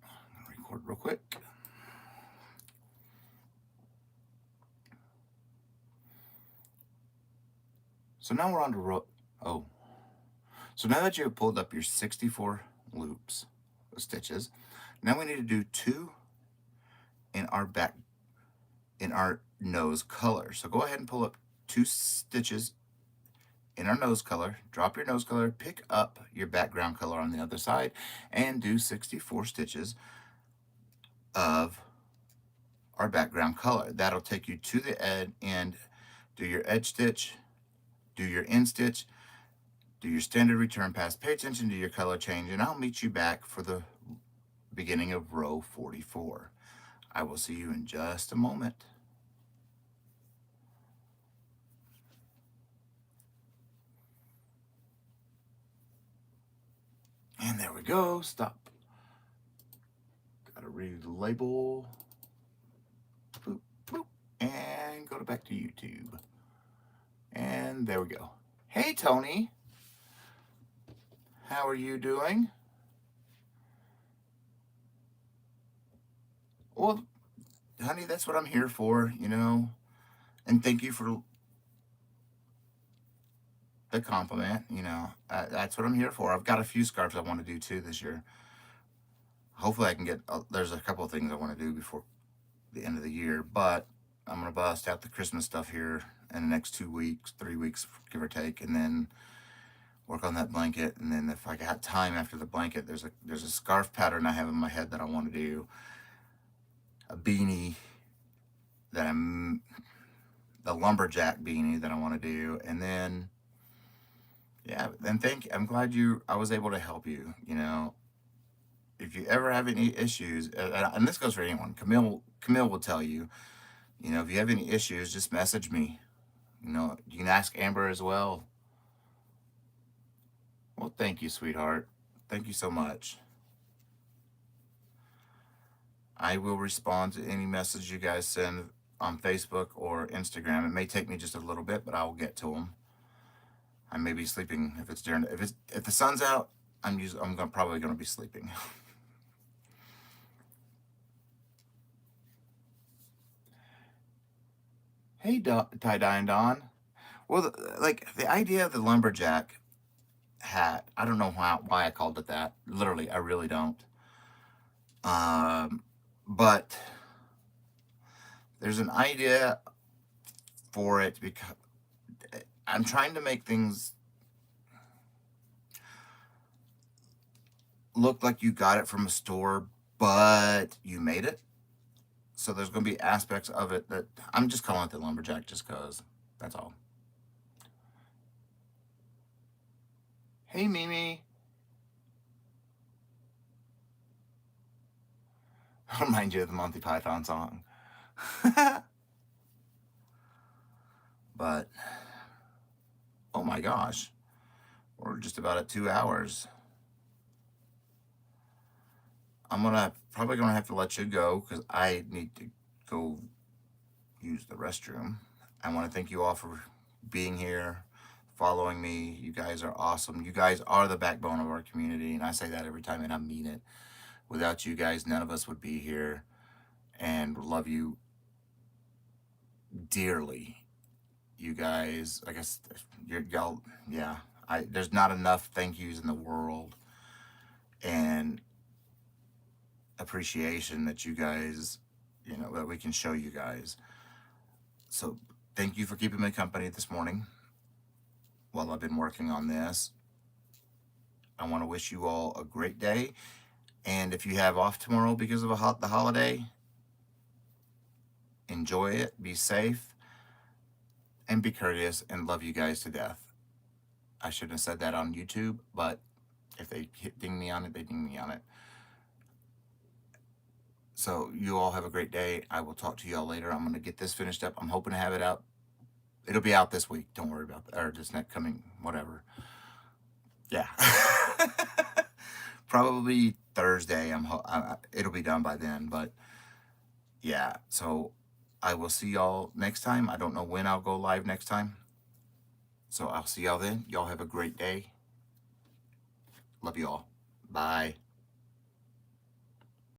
Speaker 1: I'm gonna record real quick. So now we're on to so now that you have pulled up your 64 loops of stitches, now we need to do 2 in our nose color. So go ahead and pull up 2 stitches in our nose color, drop your nose color, pick up your background color on the other side, and do 64 stitches of our background color. That'll take you to the end, do your edge stitch, do your end stitch, do your standard return pass, pay attention to your color change, and I'll meet you back for the beginning of row 44. I will see you in just a moment. And there we go, stop. Gotta read the label. Boop, boop, and go back to YouTube. And there we go. Hey, Tony. How are you doing? Well, honey, that's what I'm here for, and thank you for the compliment. That's what I'm here for. I've got a few scarves I want to do too this year. Hopefully I can get, there's a couple of things I want to do before the end of the year, but I'm going to bust out the Christmas stuff here in the next 2 weeks, 3 weeks, give or take, and then work on that blanket. And then if I got time after the blanket, there's a scarf pattern I have in my head that I want to do, a beanie that the lumberjack beanie that I want to do, and then yeah, and I'm glad I was able to help you. If you ever have any issues, and this goes for anyone, Camille will tell you, if you have any issues, just message me. You can ask Amber as well. Well, thank you, sweetheart. Thank you so much. I will respond to any message you guys send on Facebook or Instagram. It may take me just a little bit, but I will get to them. I may be sleeping if the sun's out. I'm probably gonna be sleeping. Hey, tie-dye and Dawn. Well, the idea of the lumberjack hat, I don't know why I called it that. Literally, I really don't. But there's an idea for it because I'm trying to make things look like you got it from a store, but you made it. So there's going to be aspects of it that I'm just calling it the lumberjack just because. That's all. Hey, Mimi. I'll remind you of the Monty Python song. But, oh my gosh. We're just about at 2 hours. I'm probably gonna have to let you go because I need to go use the restroom. I want to thank you all for being here, following me. You guys are awesome. You guys are the backbone of our community, and I say that every time, and I mean it. Without you guys, none of us would be here, and love you dearly. You guys, I guess, y'all, yeah. There's not enough thank yous in the world and appreciation that you guys, that we can show you guys. So thank you for keeping me company this morning while I've been working on this. I want to wish you all a great day. And if you have off tomorrow because of the holiday, enjoy it, be safe, and be courteous, and love you guys to death. I shouldn't have said that on YouTube, but if they ding me on it, they ding me on it. So you all have a great day. I will talk to you all later. I'm going to get this finished up. I'm hoping to have it out. It'll be out this week. Don't worry about that. Or this next coming, whatever. Yeah. Probably Thursday. It'll be done by then. But yeah, so I will see y'all next time. I don't know when I'll go live next time. So I'll see y'all then. Y'all have a great day. Love you all. Bye.